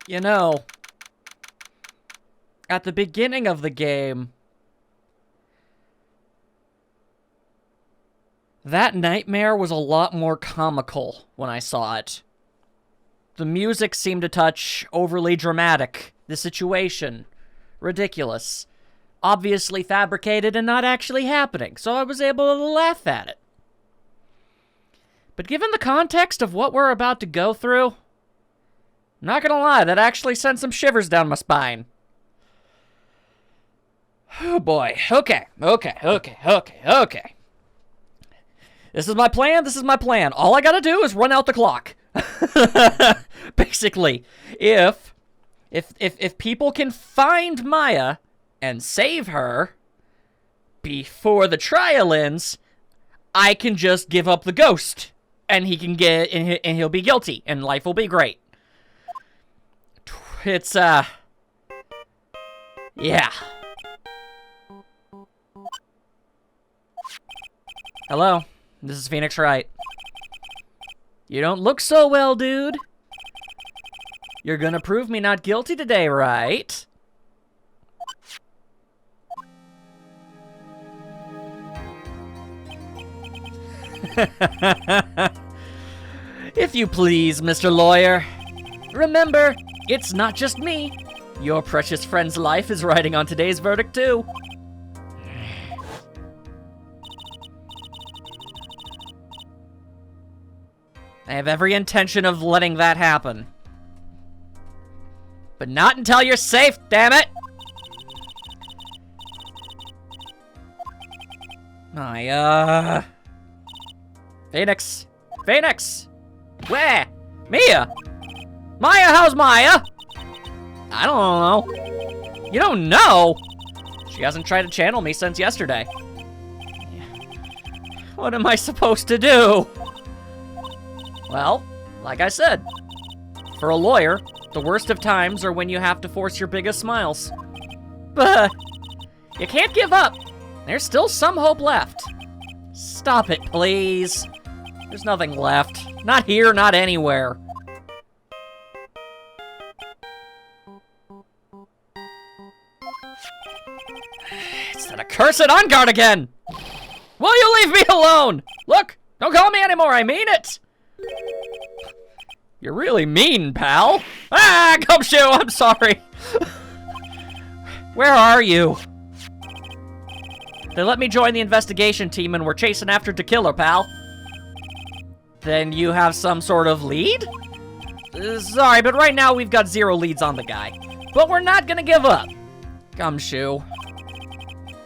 You know, at the beginning of the game, that nightmare was a lot more comical when I saw it. The music seemed to touch overly dramatic. The situation, ridiculous. Obviously fabricated and not actually happening, so I was able to laugh at it. But given the context of what we're about to go through, I'm not gonna lie, that actually sent some shivers down my spine. Oh boy, okay. This is my plan. All I gotta do is run out the clock. Basically, if people can find Maya and save her before the trial ends, I can just give up the ghost, and he'll be guilty, and life will be great. It's yeah. Hello, this is Phoenix Wright. You don't look so well, dude. You're gonna prove me not guilty today, right? If you please, Mr. Lawyer. Remember, it's not just me. Your precious friend's life is riding on today's verdict, too. I have every intention of letting that happen. But not until you're safe, damn it! Phoenix! Where? Mia! Maya, how's Maya? I don't know. You don't know? She hasn't tried to channel me since yesterday. What am I supposed to do? Well, like I said, for a lawyer, the worst of times are when you have to force your biggest smiles. But you can't give up. There's still some hope left. Stop it, please. There's nothing left. Not here, not anywhere. It's that accursed on guard again! Will you leave me alone? Look, don't call me anymore, I mean it! You're really mean, pal. Ah, Gumshoe, I'm sorry. Where are you? They let me join the investigation team and we're chasing after To Killer, pal. Then you have some sort of lead? Sorry, but right now we've got 0 leads on the guy. But we're not gonna give up. Gumshoe.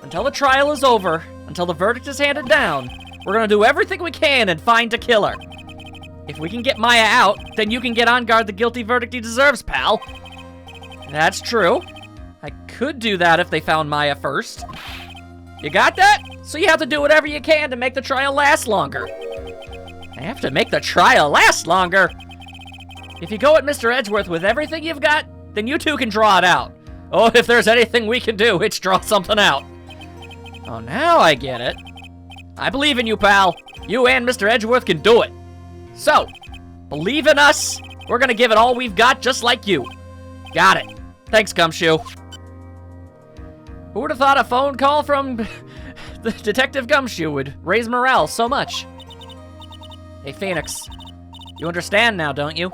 Until the trial is over, until the verdict is handed down, we're gonna do everything we can and find To Killer. If we can get Maya out, then you can get on guard the guilty verdict he deserves, pal. That's true. I could do that if they found Maya first. You got that? So you have to do whatever you can to make the trial last longer. I have to make the trial last longer? If you go at Mr. Edgeworth with everything you've got, then you two can draw it out. Oh, if there's anything we can do, it's draw something out. Oh, now I get it. I believe in you, pal. You and Mr. Edgeworth can do it. So, believe in us. We're gonna give it all we've got, just like you. Got it. Thanks, Gumshoe. Who would have thought a phone call from the Detective Gumshoe would raise morale so much? Hey, Phoenix. You understand now, don't you?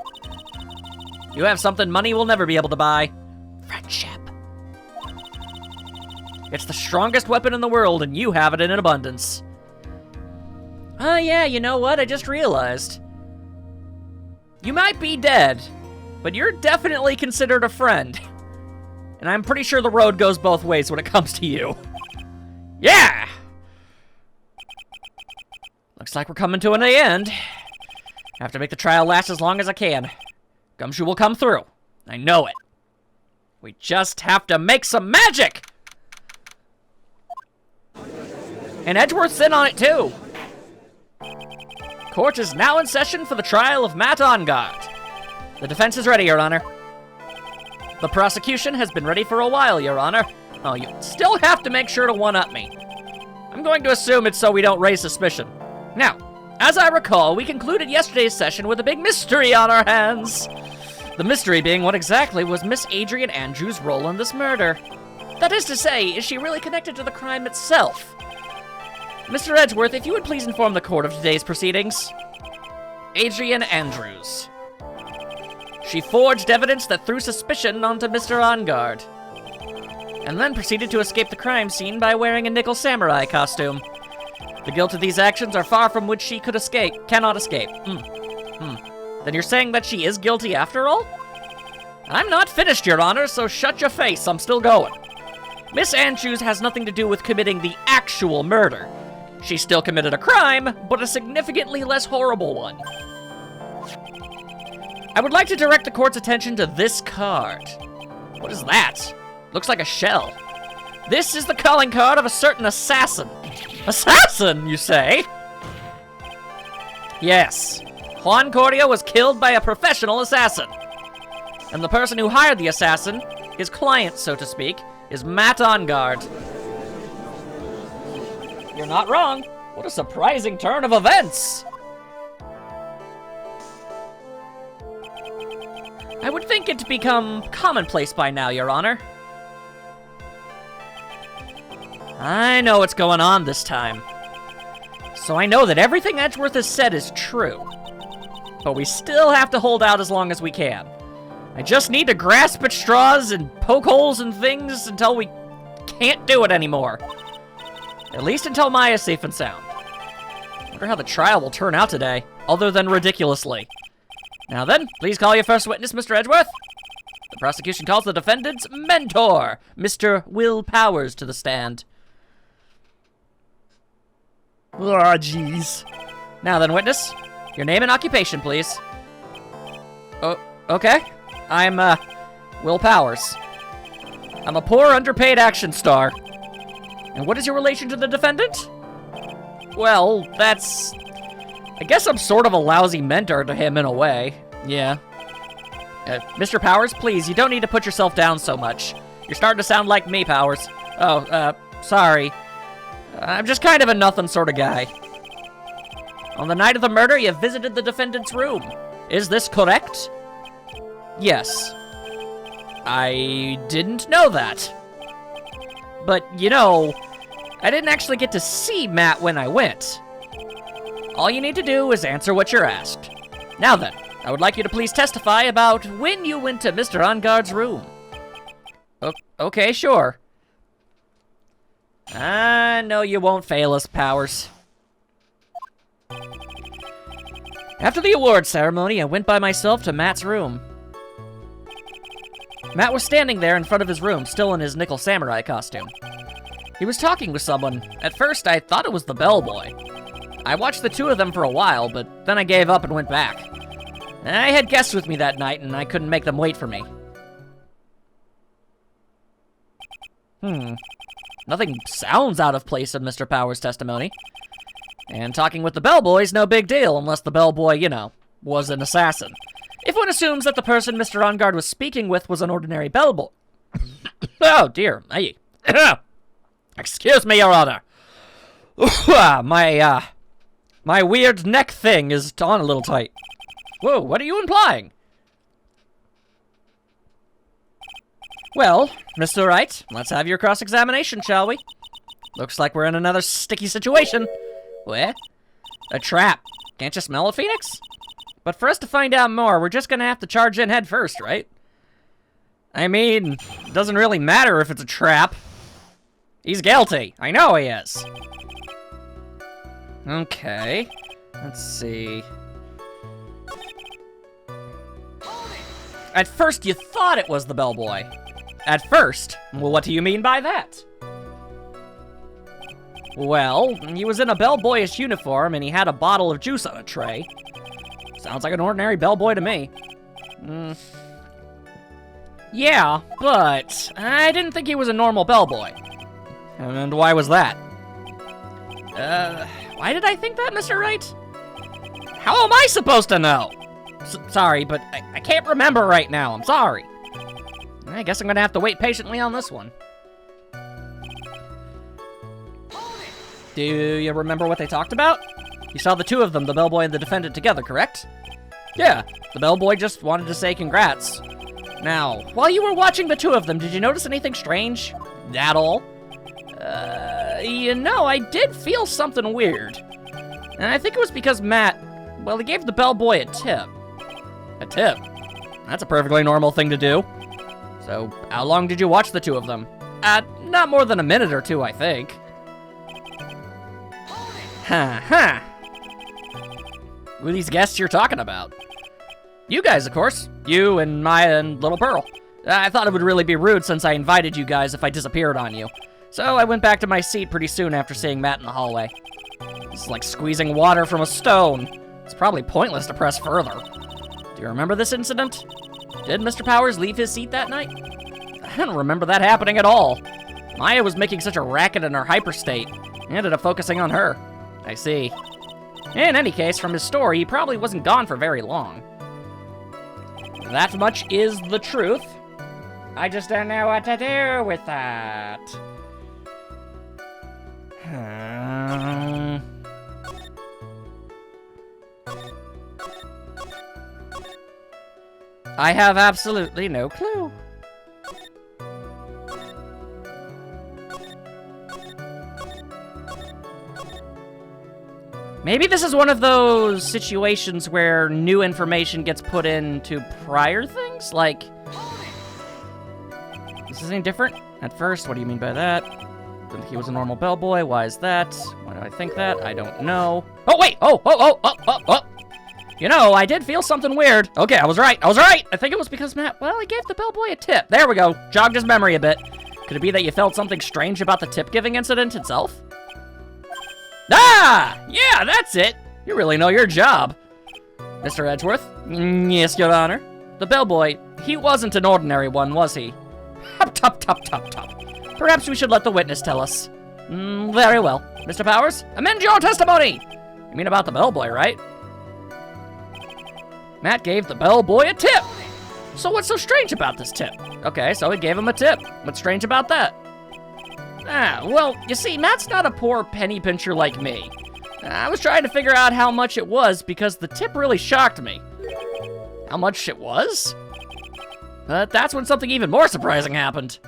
You have something money will never be able to buy. Friendship. It's the strongest weapon in the world, and you have it in abundance. Oh, yeah, you know what? I just realized. You might be dead, but you're definitely considered a friend. And I'm pretty sure the road goes both ways when it comes to you. Yeah! Looks like we're coming to an end. I have to make the trial last as long as I can. Gumshoe will come through. I know it. We just have to make some magic! And Edgeworth's in on it, too. Court is now in session for the trial of Matt Ongard. The defense is ready, Your Honor. The prosecution has been ready for a while, Your Honor. Oh, you still have to make sure to one-up me. I'm going to assume it's so we don't raise suspicion. Now, as I recall, we concluded yesterday's session with a big mystery on our hands. The mystery being what exactly was Miss Adrian Andrews' role in this murder. That is to say, is she really connected to the crime itself? Mr. Edgeworth, if you would please inform the court of today's proceedings. Adrian Andrews. She forged evidence that threw suspicion onto Mr. Engard, and then proceeded to escape the crime scene by wearing a nickel samurai costume. The guilt of these actions are far from which she cannot escape. Then you're saying that she is guilty after all? I'm not finished, Your Honor, so shut your face, I'm still going. Miss Andrews has nothing to do with committing the actual murder. She still committed a crime, but a significantly less horrible one. I would like to direct the court's attention to this card. What is that? Looks like a shell. This is the calling card of a certain assassin. Assassin, you say? Yes. Juan Cordia was killed by a professional assassin. And the person who hired the assassin, his client, so to speak, is Matt Engard. You're not wrong. What a surprising turn of events. I would think it to become commonplace by now, Your Honor. I know what's going on this time. So I know that everything Edgeworth has said is true. But we still have to hold out as long as we can. I just need to grasp at straws and poke holes in things until we can't do it anymore. At least until Maya's safe and sound. Wonder how the trial will turn out today, other than ridiculously. Now then, please call your first witness, Mr. Edgeworth. The prosecution calls the defendant's mentor, Mr. Will Powers, to the stand. Ah, jeez. Now then, witness, your name and occupation, please. Oh, okay. I'm, Will Powers. I'm a poor, underpaid action star. And what is your relation to the defendant? Well, that's... I guess I'm sort of a lousy mentor to him in a way. Yeah. Mr. Powers, please, you don't need to put yourself down so much. You're starting to sound like me, Powers. Oh, sorry. I'm just kind of a nothing sort of guy. On the night of the murder, you visited the defendant's room. Is this correct? Yes. I didn't know that. But, you know, I didn't actually get to see Matt when I went. All you need to do is answer what you're asked. Now then, I would like you to please testify about when you went to Mr. Engard's room. Okay, sure. I know you won't fail us, Powers. After the awards ceremony, I went by myself to Matt's room. Matt was standing there in front of his room, still in his nickel samurai costume. He was talking with someone. At first, I thought it was the bellboy. I watched the two of them for a while, but then I gave up and went back. I had guests with me that night, and I couldn't make them wait for me. Nothing sounds out of place in Mr. Powers' testimony. And talking with the bellboy's no big deal, unless the bellboy, you know, was an assassin. If one assumes that the person Mr. Engard was speaking with was an ordinary bellboy... Oh, dear. Hey. Excuse me, Your Honor. My weird neck thing is on a little tight. Whoa, what are you implying? Well, Mr. Wright, let's have your cross-examination, shall we? Looks like we're in another sticky situation. What? A trap. Can't you smell it, Phoenix? But for us to find out more, we're just gonna have to charge in head first, right? I mean, it doesn't really matter if it's a trap. He's guilty. I know he is. Okay. Let's see. At first, you thought it was the bellboy. At first? Well, what do you mean by that? Well, he was in a bellboyish uniform and he had a bottle of juice on a tray. Sounds like an ordinary bellboy to me. Yeah, but I didn't think he was a normal bellboy. And why was that? Why did I think that, Mr. Wright? How am I supposed to know? Sorry, but I can't remember right now. I'm sorry. I guess I'm gonna have to wait patiently on this one. Do you remember what they talked about? You saw the two of them, the bellboy and the defendant, together, correct? Yeah, the bellboy just wanted to say congrats. Now, while you were watching the two of them, did you notice anything strange? At all? You know, I did feel something weird. And I think it was because Matt, well, he gave the bellboy a tip. A tip? That's a perfectly normal thing to do. So, how long did you watch the two of them? Not more than a minute or two, I think. Ha. Who are these guests you're talking about? You guys, of course. You and Maya and Little Pearl. I thought it would really be rude since I invited you guys if I disappeared on you. So I went back to my seat pretty soon after seeing Matt in the hallway. It's like squeezing water from a stone. It's probably pointless to press further. Do you remember this incident? Did Mr. Powers leave his seat that night? I don't remember that happening at all. Maya was making such a racket in her hyperstate. I ended up focusing on her. I see. In any case, from his story, he probably wasn't gone for very long. That much is the truth. I just don't know what to do with that. I have absolutely no clue. Maybe this is one of those situations where new information gets put into prior things? Like, this is any different? At first, what do you mean by that? Didn't think he was a normal bellboy. Why is that? Why do I think that? I don't know. Oh, wait! Oh! You know, I did feel something weird. Okay, I was right. I think it was because Matt, well, he gave the bellboy a tip. There we go. Jogged his memory a bit. Could it be that you felt something strange about the tip-giving incident itself? Ah! Yeah, that's it. You really know your job. Mr. Edgeworth? Yes, Your Honor. The bellboy, he wasn't an ordinary one, was he? Top. Perhaps we should let the witness tell us. Very well. Mr. Powers, amend your testimony! You mean about the bellboy, right? Matt gave the bellboy a tip. So what's so strange about this tip? Okay, so he gave him a tip. What's strange about that? Well, you see, Matt's not a poor penny pincher like me. I was trying to figure out how much it was because the tip really shocked me. How much it was? But that's when something even more surprising happened.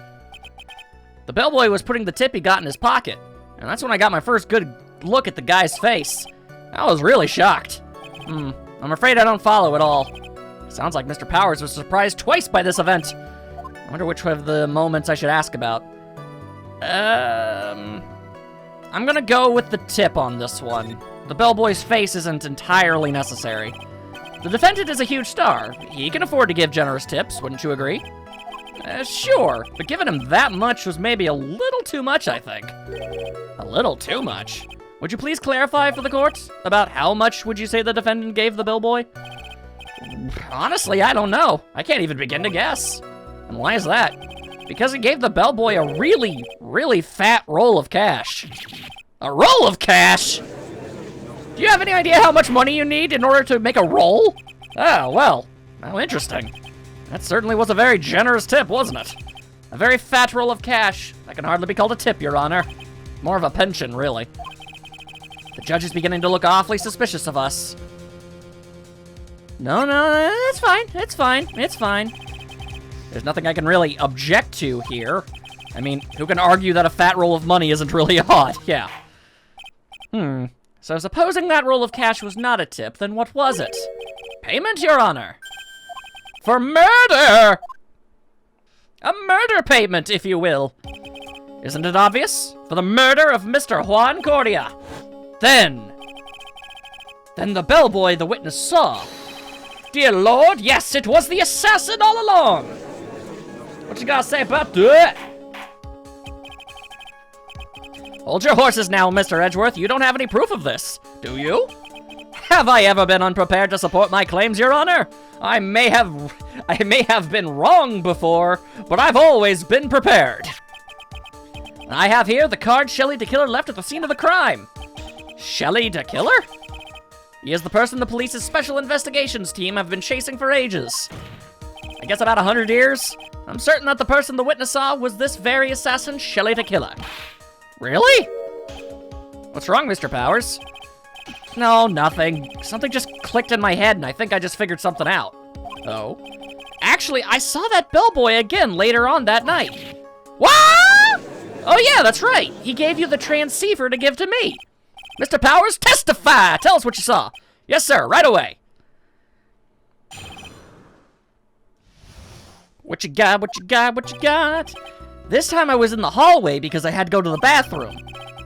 The bellboy was putting the tip he got in his pocket, and that's when I got my first good look at the guy's face. I was really shocked. I'm afraid I don't follow at all. Sounds like Mr. Powers was surprised twice by this event. I wonder which of the moments I should ask about. I'm gonna go with the tip on this one. The bellboy's face isn't entirely necessary. The defendant is a huge star. He can afford to give generous tips, wouldn't you agree? Sure, but giving him that much was maybe a little too much, I think. A little too much? Would you please clarify for the court? About how much would you say the defendant gave the bellboy? Honestly, I don't know. I can't even begin to guess. And why is that? Because he gave the bellboy a really, really fat roll of cash. A roll of cash? Do you have any idea how much money you need in order to make a roll? Oh, well, how interesting. That certainly was a very generous tip, wasn't it? A very fat roll of cash. That can hardly be called a tip, Your Honor. More of a pension, really. The judge is beginning to look awfully suspicious of us. No, it's fine. There's nothing I can really object to here. I mean, who can argue that a fat roll of money isn't really odd? Yeah. So supposing that roll of cash was not a tip, then what was it? Payment, Your Honor. For murder! A murder payment, if you will. Isn't it obvious? For the murder of Mr. Juan Cordia. Then the bellboy the witness saw. Dear Lord, yes, it was the assassin all along. What you gotta say about that? Hold your horses now, Mr. Edgeworth. You don't have any proof of this, do you? Have I ever been unprepared to support my claims, Your Honor? I may have been wrong before, but I've always been prepared. I have here the card Shelley the Killer left at the scene of the crime. Shelley the Killer? He is the person the police's special investigations team have been chasing for ages. I guess about 100 years. I'm certain that the person the witness saw was this very assassin, Shelley the Killer. Really? What's wrong, Mr. Powers? No, nothing. Something just clicked in my head, and I think I just figured something out. Oh. Actually, I saw that bellboy again later on that night. What? Oh yeah, that's right. He gave you the transceiver to give to me. Mr. Powers, testify! Tell us what you saw. Yes, sir, right away. What you got, what you got, what you got? This time I was in the hallway because I had to go to the bathroom.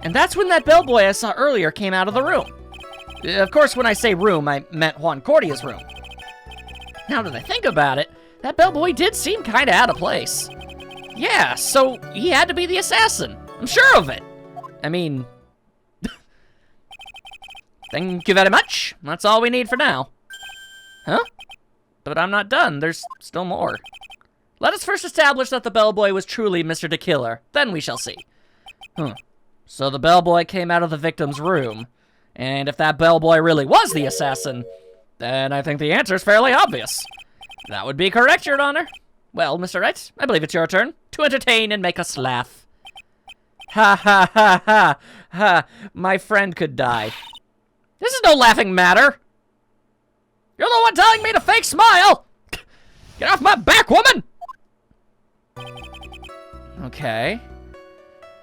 And that's when that bellboy I saw earlier came out of the room. Of course, when I say room, I meant Juan Cordia's room. Now that I think about it, that bellboy did seem kinda out of place. Yeah, so he had to be the assassin. I'm sure of it. I mean... Thank you very much. That's all we need for now. Huh? But I'm not done. There's still more. Let us first establish that the bellboy was truly Mr. the Killer. Then we shall see. So the bellboy came out of the victim's room. And if that bellboy really was the assassin, then I think the answer is fairly obvious. That would be correct, Your Honor. Well, Mr. Wright, I believe it's your turn to entertain and make us laugh. Ha ha ha ha ha. My friend could die. This is no laughing matter. You're the one telling me to fake smile. Get off my back, woman! Okay.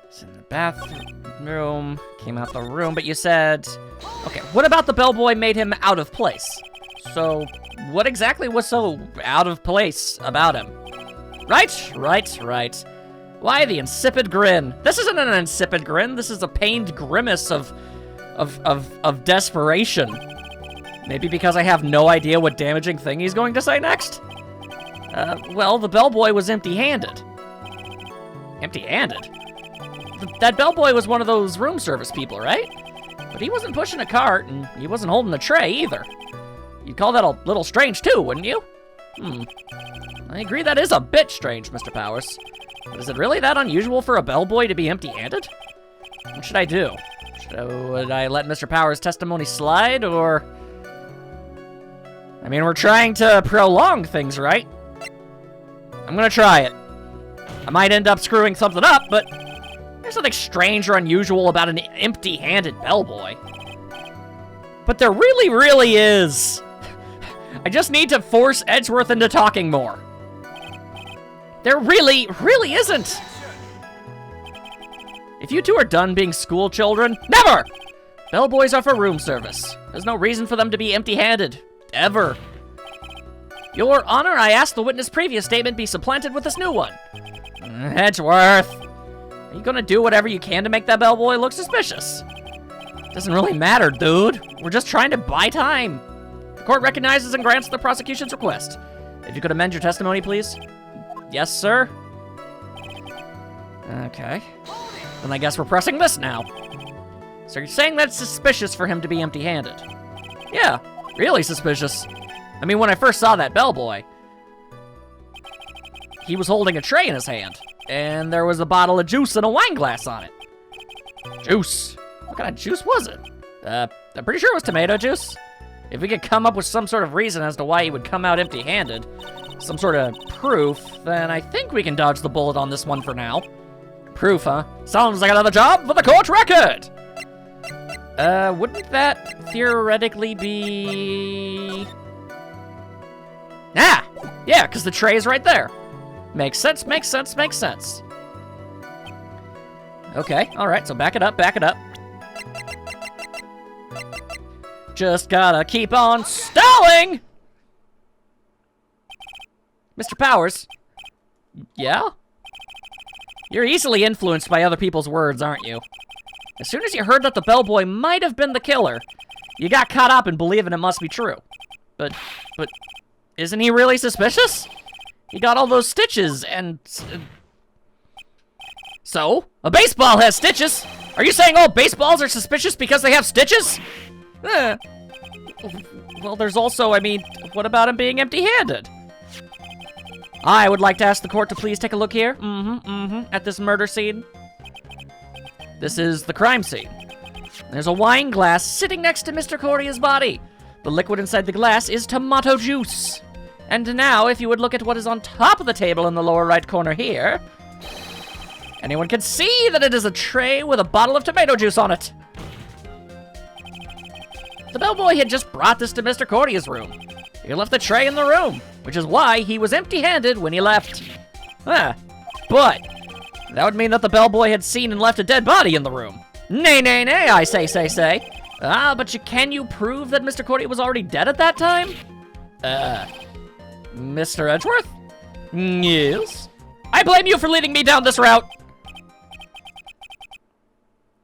It's in the bathroom. Came out the room, but you said... Okay, what about the bellboy made him out of place? So, what exactly was so out of place about him? Right. Why the insipid grin? This isn't an insipid grin. This is a pained grimace of desperation. Maybe because I have no idea what damaging thing he's going to say next? Well, the bellboy was empty-handed. Empty-handed? That bellboy was one of those room service people, right? But he wasn't pushing a cart, and he wasn't holding a tray, either. You'd call that a little strange, too, wouldn't you? I agree that is a bit strange, Mr. Powers. But is it really that unusual for a bellboy to be empty-handed? What should I do? Would I let Mr. Powers' testimony slide, or... I mean, we're trying to prolong things, right? I'm gonna try it. I might end up screwing something up, but there's nothing strange or unusual about an empty-handed bellboy. But there really, really is. I just need to force Edgeworth into talking more. There really, really isn't. If you two are done being school children, never! Bellboys are for room service. There's no reason for them to be empty-handed. Ever. Your Honor, I ask the witness' previous statement be supplanted with this new one. Edgeworth. Are you gonna do whatever you can to make that bellboy look suspicious? Doesn't really matter, dude. We're just trying to buy time. The court recognizes and grants the prosecution's request. If you could amend your testimony, please. Yes, sir. Okay. Then I guess we're pressing this now. So you're saying that it's suspicious for him to be empty-handed? Yeah, really suspicious. I mean, when I first saw that bellboy, he was holding a tray in his hand, and there was a bottle of juice and a wine glass on it. Juice? What kind of juice was it? I'm pretty sure it was tomato juice. If we could come up with some sort of reason as to why he would come out empty-handed, some sort of proof, then I think we can dodge the bullet on this one for now. Proof, huh? Sounds like another job for the court record! Wouldn't that theoretically be... Ah! Yeah, because the tray is right there. Makes sense, makes sense, makes sense. Okay, alright, so back it up, back it up. Just gotta keep on stalling! Mr. Powers? Yeah? You're easily influenced by other people's words, aren't you? As soon as you heard that the bellboy might have been the killer, you got caught up in believing it must be true. But, isn't he really suspicious? He got all those stitches and... So, a baseball has stitches! Are you saying all baseballs are suspicious because they have stitches? Well, there's also, I mean, what about him being empty-handed? I would like to ask the court to please take a look here. At this murder scene. This is the crime scene. There's a wine glass sitting next to Mr. Cordia's body. The liquid inside the glass is tomato juice. And now, if you would look at what is on top of the table in the lower right corner here, anyone can see that it is a tray with a bottle of tomato juice on it. bellboy had just brought this to Mr. Cordia's room. He left the tray in the room, which is why he was empty-handed when he left. But that would mean that the bellboy had seen and left a dead body in the room. Nay, nay, nay, I say. But can you prove that Mr. Cordia was already dead at that time? Mr. Edgeworth? Yes? I blame you for leading me down this route.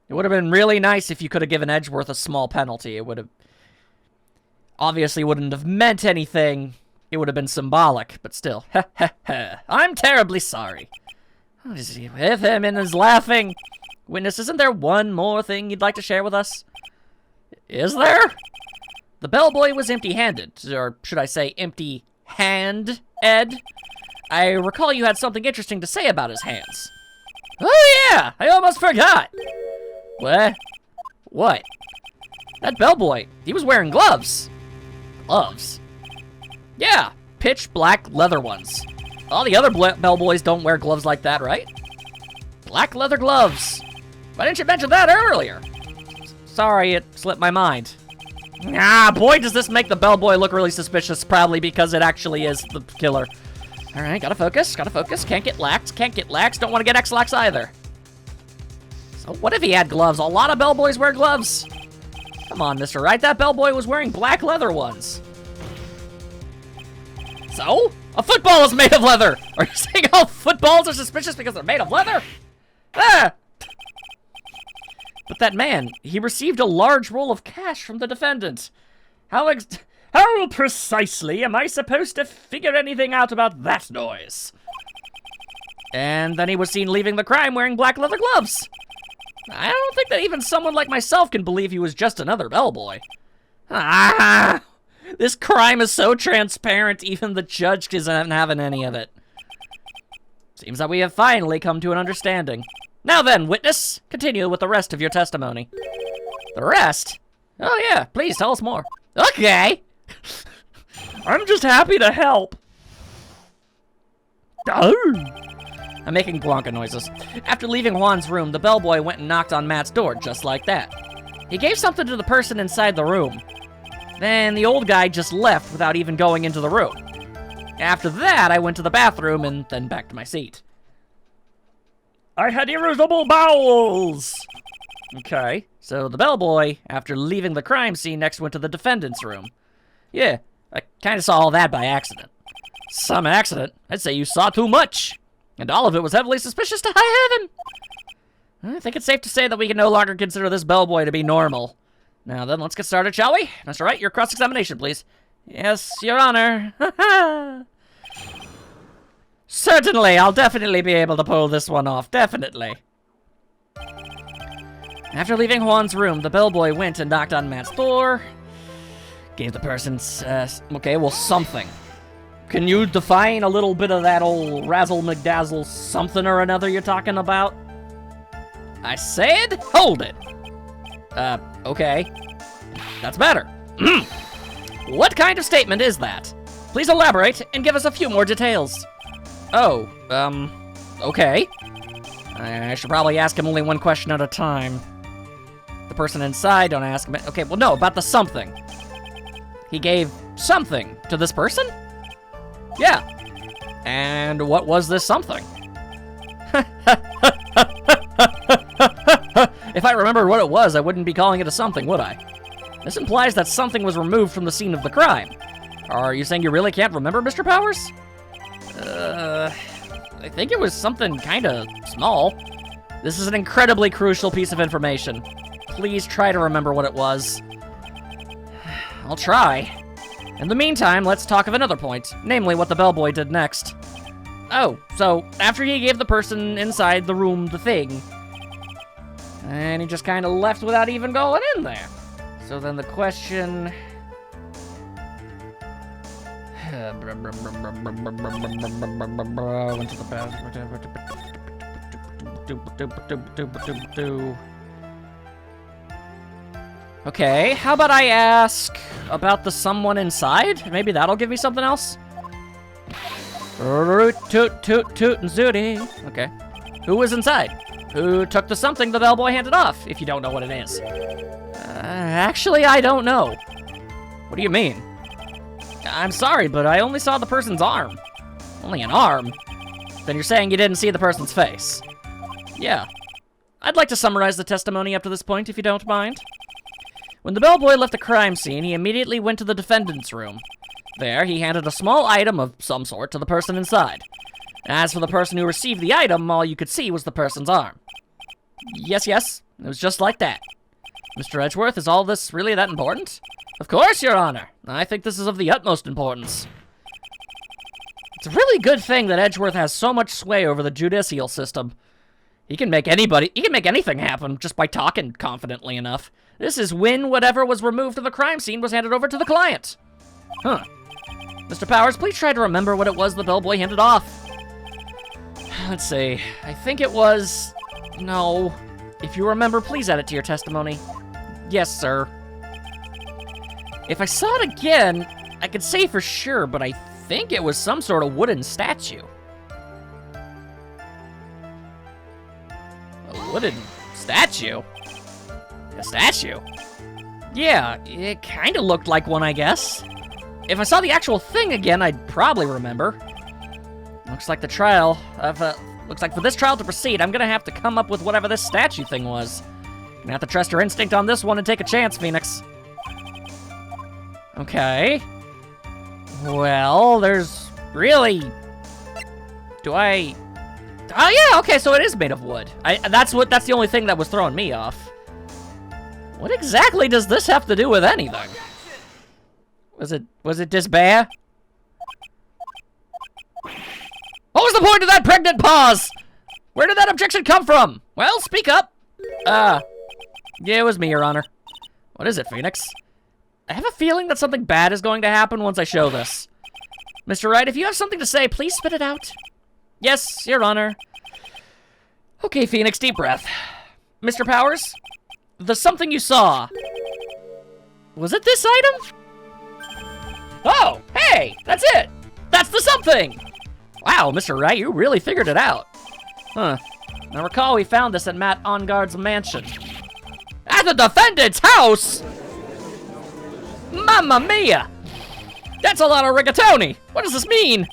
It would have been really nice if you could have given Edgeworth a small penalty. It would have... obviously wouldn't have meant anything. It would have been symbolic, but still. I'm terribly sorry. Is he with him and is laughing? Witness, isn't there one more thing you'd like to share with us? Is there? The bellboy was empty-handed, or should I say empty-hand, Ed? I recall you had something interesting to say about his hands. Oh yeah, I almost forgot. What? That bellboy, he was wearing gloves. Gloves? Yeah, pitch black leather ones. All the other bellboys don't wear gloves like that, right? Black leather gloves. Why didn't you mention that earlier? Sorry, it slipped my mind. Ah, boy, does this make the bellboy look really suspicious, probably because it actually is the killer. All right, gotta focus. Can't get lax, Don't want to get X-lax either. So what if he had gloves? A lot of bellboys wear gloves. Come on, Mr. Right, that bellboy was wearing black leather ones. So? A football is made of leather! Are you saying all footballs are suspicious because they're made of leather? Ah! But that man, he received a large roll of cash from the defendant. How precisely am I supposed to figure anything out about that noise? And then he was seen leaving the crime wearing black leather gloves. I don't think that even someone like myself can believe he was just another bellboy. Ah! This crime is so transparent, even the judge isn't having any of it. Seems that we have finally come to an understanding. Now then, witness, continue with the rest of your testimony. The rest? Oh yeah, please tell us more. Okay. I'm just happy to help. Oh. I'm making Blanca noises. After leaving Juan's room, the bellboy went and knocked on Matt's door, just like that. He gave something to the person inside the room. Then the old guy just left without even going into the room. After that, I went to the bathroom and then back to my seat. I had irritable bowels! Okay, so the bellboy, after leaving the crime scene, next went to the defendant's room. Yeah, I kind of saw all that by accident. Some accident? I'd say you saw too much. And all of it was heavily suspicious to high heaven. I think it's safe to say that we can no longer consider this bellboy to be normal. Now then, let's get started, shall we? Mr. Wright, your cross-examination, please. Yes, Your Honor. Certainly, I'll definitely be able to pull this one off, definitely. After leaving Juan's room, the bellboy went and knocked on Matt's door. Gave the person, okay, well, something. Can you define a little bit of that old razzle-McDazzle something or another you're talking about? I said, hold it. Okay. That's better. What kind of statement is that? Please elaborate and give us a few more details. Oh, okay. I should probably ask him only one question at a time. The person inside, don't ask him. Okay, well, no, about the something. He gave something to this person? Yeah. And what was this something? If I remembered what it was, I wouldn't be calling it a something, would I? This implies that something was removed from the scene of the crime. Are you saying you really can't remember, Mr. Powers? I think it was something kinda small. This is an incredibly crucial piece of information. Please try to remember what it was. I'll try. In the meantime, let's talk of another point, namely what the bellboy did next. Oh, so after he gave the person inside the room the thing, and he just kind of left without even going in there. So then the question... Went to the bathroom. Okay, how about I ask about the someone inside? Maybe that'll give me something else? Toot, toot, toot, and zooty. Okay. Who was inside? Who took the something the bellboy handed off, if you don't know what it is? Actually, I don't know. What do you mean? I'm sorry, but I only saw the person's arm. Only an arm? Then you're saying you didn't see the person's face? Yeah. I'd like to summarize the testimony up to this point, if you don't mind. When the bellboy left the crime scene, he immediately went to the defendant's room. There, he handed a small item of some sort to the person inside. As for the person who received the item, all you could see was the person's arm. Yes, it was just like that. Mr. Edgeworth, is all this really that important? Of course, Your Honor. I think this is of the utmost importance. It's a really good thing that Edgeworth has so much sway over the judicial system. He can make anything happen just by talking confidently enough. This is when whatever was removed from the crime scene was handed over to the client. Huh. Mr. Powers, please try to remember what it was the bellboy handed off. Let's see. I think it was... No. If you remember, please add it to your testimony. Yes, sir. If I saw it again, I could say for sure, but I think it was some sort of wooden statue. A wooden statue? A statue? Yeah, it kind of looked like one, I guess. If I saw the actual thing again, I'd probably remember. Looks like looks like for this trial to proceed, I'm gonna have to come up with whatever this statue thing was. Gonna have to trust your instinct on this one and take a chance, Phoenix. Okay. Well, there's really... Oh yeah, okay, so it is made of wood. That's the only thing that was throwing me off. What exactly does this have to do with anything? Was it this bear? What was the point of that pregnant pause? Where did that objection come from? Well, speak up. Yeah, it was me, Your Honor. What is it, Phoenix? I have a feeling that something bad is going to happen once I show this. Mr. Wright, if you have something to say, please spit it out. Yes, Your Honor. Okay, Phoenix, deep breath. Mr. Powers, the something you saw. Was it this item? Oh, hey, that's it. That's the something. Wow, Mr. Wright, you really figured it out. Huh. Now recall we found this at Matt Onguard's mansion. At the defendant's house? Mamma mia! That's a lot of rigatoni! What does this mean?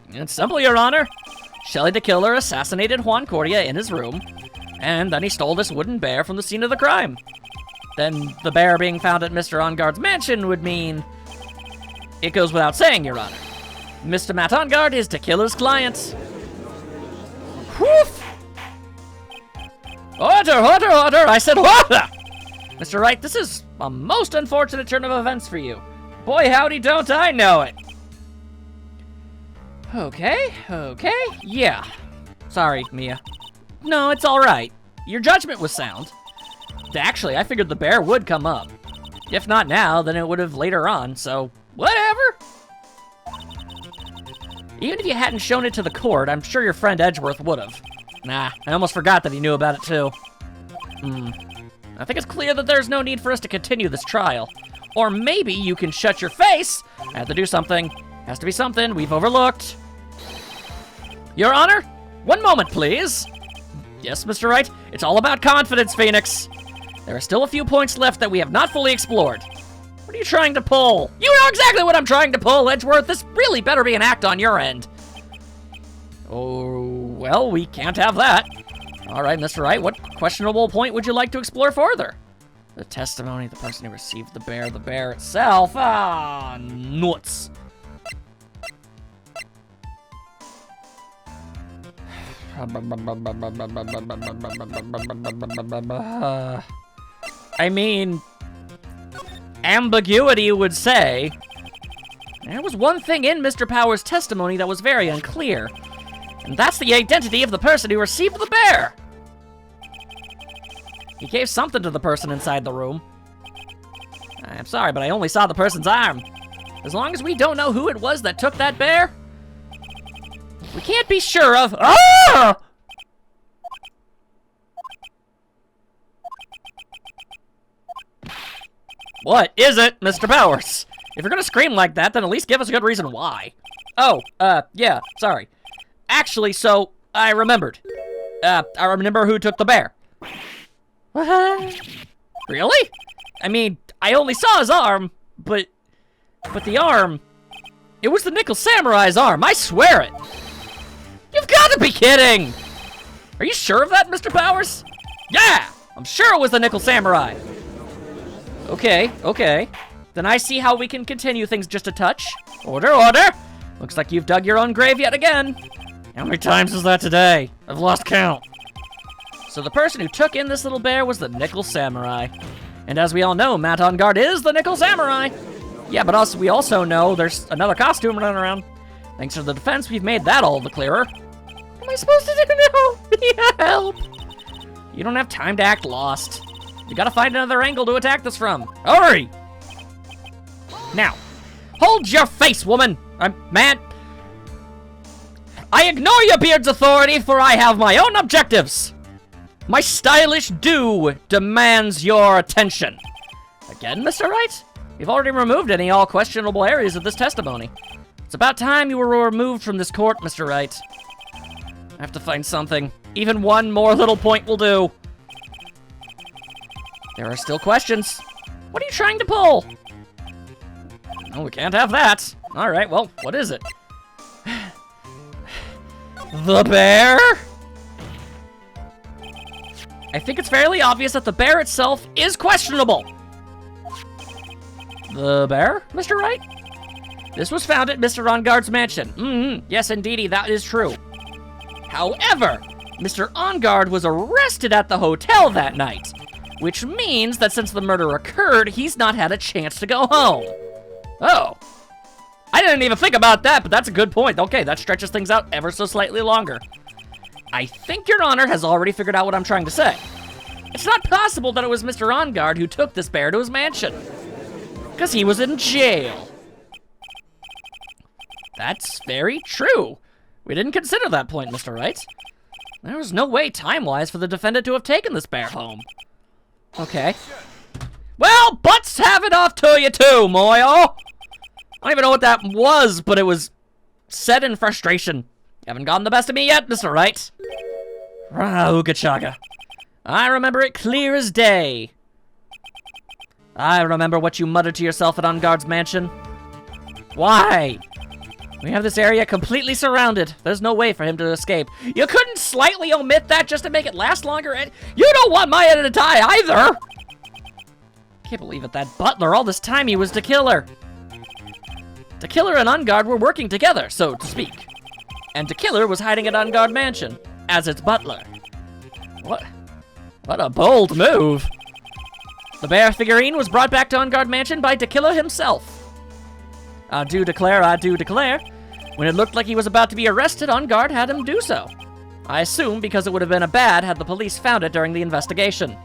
It's simple, Your Honor. Shelley the Killer assassinated Juan Cordia in his room, and then he stole this wooden bear from the scene of the crime. Then the bear being found at Mr. Onguard's mansion would mean... It goes without saying, Your Honor. Mr. Matt Onguard is the killer's client. Woof! Order! I said order! Mr. Wright, this is a most unfortunate turn of events for you. Boy, howdy, don't I know it. Okay, yeah. Sorry, Mia. No, it's all right. Your judgment was sound. Actually, I figured the bear would come up. If not now, then it would have later on, so whatever. Even if you hadn't shown it to the court, I'm sure your friend Edgeworth would have. Nah, I almost forgot that he knew about it too. I think it's clear that there's no need for us to continue this trial. Or maybe you can shut your face. I have to do something. Has to be something we've overlooked. Your Honor, one moment, please. Yes, Mr. Wright, it's all about confidence, Phoenix. There are still a few points left that we have not fully explored. What are you trying to pull? You know exactly what I'm trying to pull, Edgeworth. This really better be an act on your end. Oh, well, we can't have that. All right, Mr. Wright, what questionable point would you like to explore further? The testimony of the person who received the bear itself. Ah, nuts. I mean, ambiguity would say. There was one thing in Mr. Powers' testimony that was very unclear, and that's the identity of the person who received the bear. He gave something to the person inside the room. I'm sorry, but I only saw the person's arm. As long as we don't know who it was that took that bear, we can't be sure of... Ah! What is it, Mr. Powers? If you're gonna scream like that, then at least give us a good reason why. Oh, yeah, sorry. Actually, so, I remembered. I remember who took the bear. What? Really? I mean, I only saw his arm, but the arm, it was the Nickel Samurai's arm, I swear it. You've got to be kidding! Are you sure of that, Mr. Powers? Yeah, I'm sure it was the Nickel Samurai. Okay, okay. Then I see how we can continue things just a touch. Order, order! Looks like you've dug your own grave yet again. How many times is that today? I've lost count. So the person who took in this little bear was the Nickel Samurai. And as we all know, Matt on Guard is the Nickel Samurai. Yeah, but we also know there's another costume running around. Thanks to the defense, we've made that all the clearer. What am I supposed to do now? Help! You don't have time to act lost. You gotta find another angle to attack this from. Hurry! Now, hold your face, woman! Man, I ignore your beard's authority, for I have my own objectives. My stylish do demands your attention. Again, Mr. Wright? You've already removed any all questionable areas of this testimony. It's about time you were removed from this court, Mr. Wright. I have to find something. Even one more little point will do. There are still questions. What are you trying to pull? Oh, we can't have that. All right, well, what is it? The bear? I think it's fairly obvious that the bear itself is questionable. The bear, Mr. Wright? This was found at Mr. Onguard's mansion. Yes, indeedy, that is true. However, Mr. Onguard was arrested at the hotel that night, which means that since the murder occurred, he's not had a chance to go home. Oh. I didn't even think about that, but that's a good point. Okay, that stretches things out ever so slightly longer. I think Your Honor has already figured out what I'm trying to say. It's not possible that it was Mr. Onguard who took this bear to his mansion, because he was in jail. That's very true. We didn't consider that point, Mr. Wright. There was no way, time-wise, for the defendant to have taken this bear home. Okay. Well, butts have it off to you too, Moyo. I don't even know what that was, but it was said in frustration. You haven't gotten the best of me yet, Mr. Wright. Ooga chaga. I remember it clear as day. I remember what you muttered to yourself at Onguard's mansion. Why? We have this area completely surrounded. There's no way for him to escape. You couldn't slightly omit that just to make it last longer? You don't want my head to die either! Can't believe it, that butler, all this time he was to kill her. The killer and Onguard were working together, so to speak. And the killer was hiding at Onguard Mansion as its butler. What a bold move. The bear figurine was brought back to Onguard Mansion by the killer himself. I do declare, when it looked like he was about to be arrested, Onguard had him do so. I assume because it would have been a bad had the police found it during the investigation.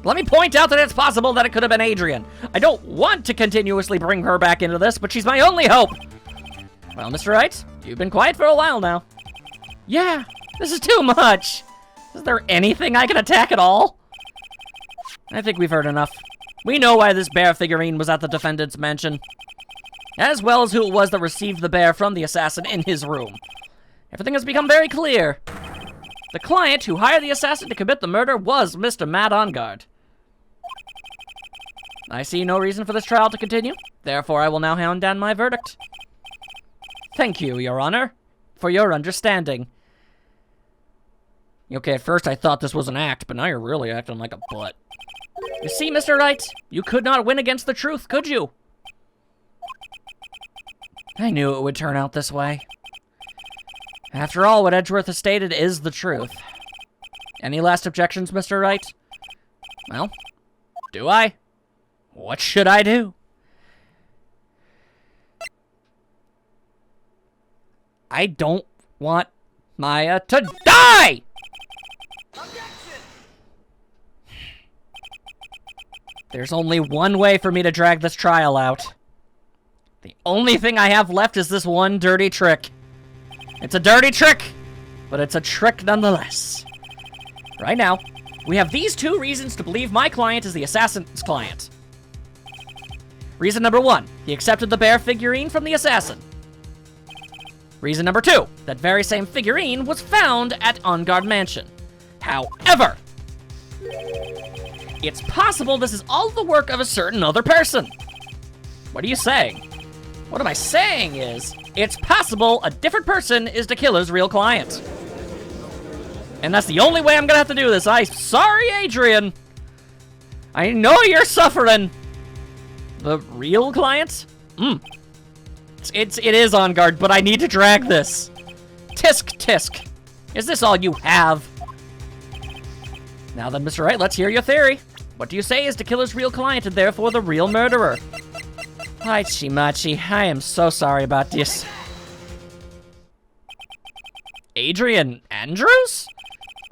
Let me point out that it's possible that it could have been Adrian. I don't want to continuously bring her back into this, but she's my only hope. Well, Mr. Wright, you've been quiet for a while now. Yeah, this is too much. Is there anything I can attack at all? I think we've heard enough. We know why this bear figurine was at the defendant's mansion, as well as who it was that received the bear from the assassin in his room. Everything has become very clear. The client who hired the assassin to commit the murder was Mr. Matt Onguard. I see no reason for this trial to continue, therefore I will now hand down my verdict. Thank you, Your Honor, for your understanding. Okay, at first I thought this was an act, but now you're really acting like a butt. You see, Mr. Wright, you could not win against the truth, could you? I knew it would turn out this way. After all, what Edgeworth has stated is the truth. Any last objections, Mr. Wright? Well, do I? What should I do? I don't want Maya to die! There's only one way for me to drag this trial out. The only thing I have left is this one dirty trick. It's a dirty trick, but it's a trick nonetheless. Right now, we have these two reasons to believe my client is the assassin's client. Reason number one, he accepted the bear figurine from the assassin. Reason number two, that very same figurine was found at Onguard Mansion. However, It's possible this is all the work of a certain other person. What are you saying? What am I saying is, it's possible a different person is the killer's real client. And that's the only way I'm gonna have to do this. Sorry, Adrian. I know you're suffering. The real client? It is on guard, but I need to drag this. Tisk, tisk. Is this all you have? Now then, Mr. Wright, let's hear your theory. What do you say is the killer's real client and therefore the real murderer? Hi, Chimachi. I am so sorry about this. Adrian Andrews?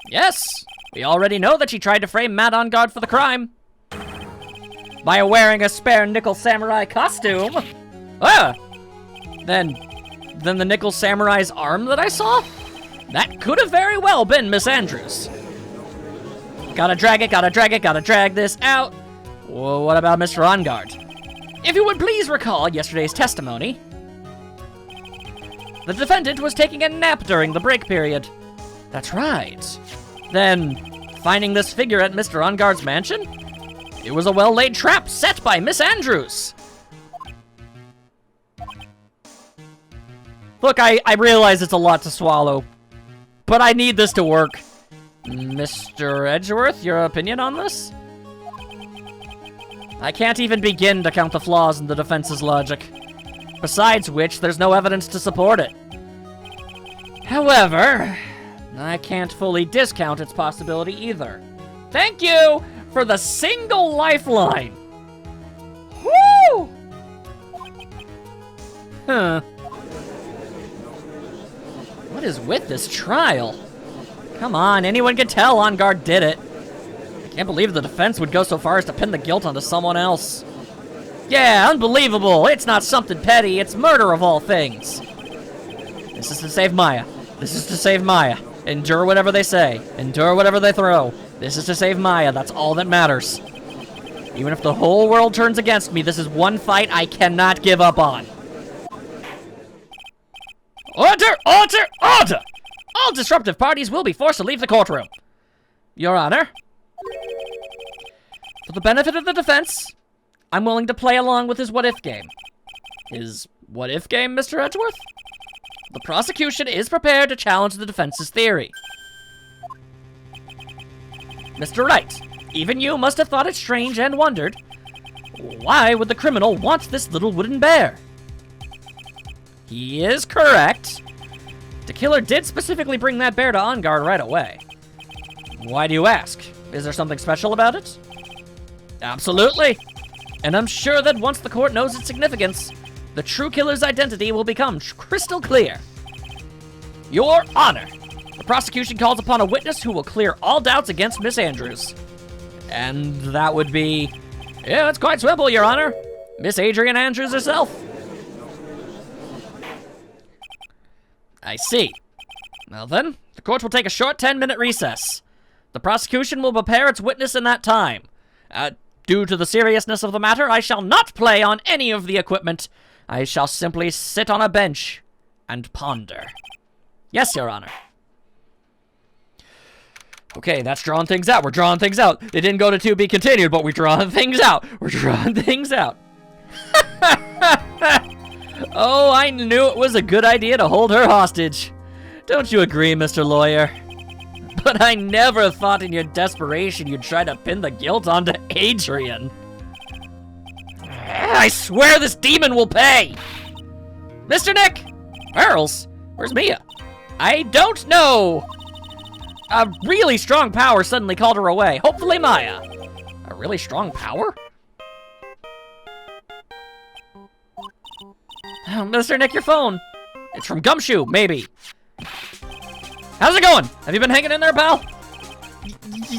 Yes. We already know that she tried to frame Matt on guard for the crime. By wearing a spare nickel samurai costume. Then the nickel samurai's arm that I saw? That could have very well been Miss Andrews. Gotta drag it, gotta drag this out. Well, what about Mr. On Guard? If you would please recall yesterday's testimony, the defendant was taking a nap during the break period. That's right. Then, finding this figure at Mr. On Guard's mansion? It was a well-laid trap set by Miss Andrews. Look, I realize it's a lot to swallow, but I need this to work. Mr. Edgeworth, your opinion on this? I can't even begin to count the flaws in the defense's logic. Besides which, there's no evidence to support it. However, I can't fully discount its possibility either. Thank you for the single lifeline. Woo! Huh. What is with this trial? Come on, anyone can tell On Guard did it. I can't believe the defense would go so far as to pin the guilt onto someone else. Yeah, unbelievable. It's not something petty, it's murder of all things. This is to save Maya. This is to save Maya. Endure whatever they say. Endure whatever they throw. This is to save Maya, that's all that matters. Even if the whole world turns against me, this is one fight I cannot give up on. Order! Order! Order! All disruptive parties will be forced to leave the courtroom. Your Honor, for the benefit of the defense, I'm willing to play along with his what-if game. His what-if game, Mr. Edgeworth? The prosecution is prepared to challenge the defense's theory. Mr. Wright, even you must have thought it strange and wondered, why would the criminal want this little wooden bear? He is correct. The killer did specifically bring that bear to On Guard right away. Why do you ask? Is there something special about it? Absolutely. And I'm sure that once the court knows its significance, the true killer's identity will become crystal clear. Your Honor, the prosecution calls upon a witness who will clear all doubts against Miss Andrews. And that would be... Yeah, it's quite simple, Your Honor. Miss Adrian Andrews herself. I see. Well then, the court will take a short 10-minute recess. The prosecution will prepare its witness in that time. Due to the seriousness of the matter, I shall not play on any of the equipment. I shall simply sit on a bench and ponder. Yes, Your Honor. Okay, that's drawing things out. We're drawing things out. It didn't go to 2 be continued, but we're drawing things out. We're drawing things out. Oh, I knew it was a good idea to hold her hostage. Don't you agree, Mr. Lawyer? But I never thought in your desperation you'd try to pin the guilt onto Adrian. I swear this demon will pay! Mr. Nick! Pearls? Where's Mia? I don't know! A really strong power suddenly called her away. Hopefully Maya. A really strong power? Oh, Mr. Nick, your phone. It's from Gumshoe, maybe. How's it going? Have you been hanging in there, pal?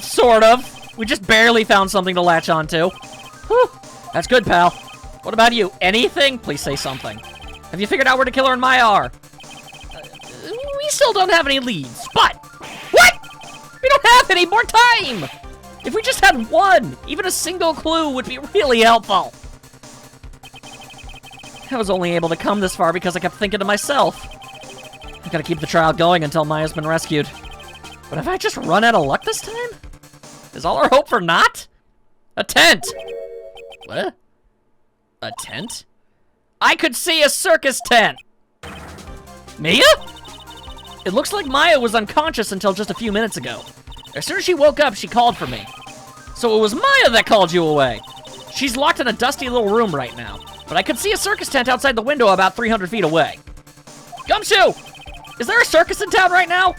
Sort of. We just barely found something to latch onto. Whew. That's good, pal. What about you? Anything? Please say something. Have you figured out where the killer and Maya are? We still don't have any leads, but... What? We don't have any more time! If we just had one, even a single clue would be really helpful. I was only able to come this far because I kept thinking to myself, I gotta keep the trial going until Maya's been rescued. But have I just run out of luck this time? Is all our hope for naught? A tent! What? A tent? I could see a circus tent! Mia? It looks like Maya was unconscious until just a few minutes ago. As soon as she woke up, she called for me. So it was Maya that called you away. She's locked in a dusty little room right now, but I could see a circus tent outside the window about 300 feet away. Gumshoe! Is there a circus in town right now?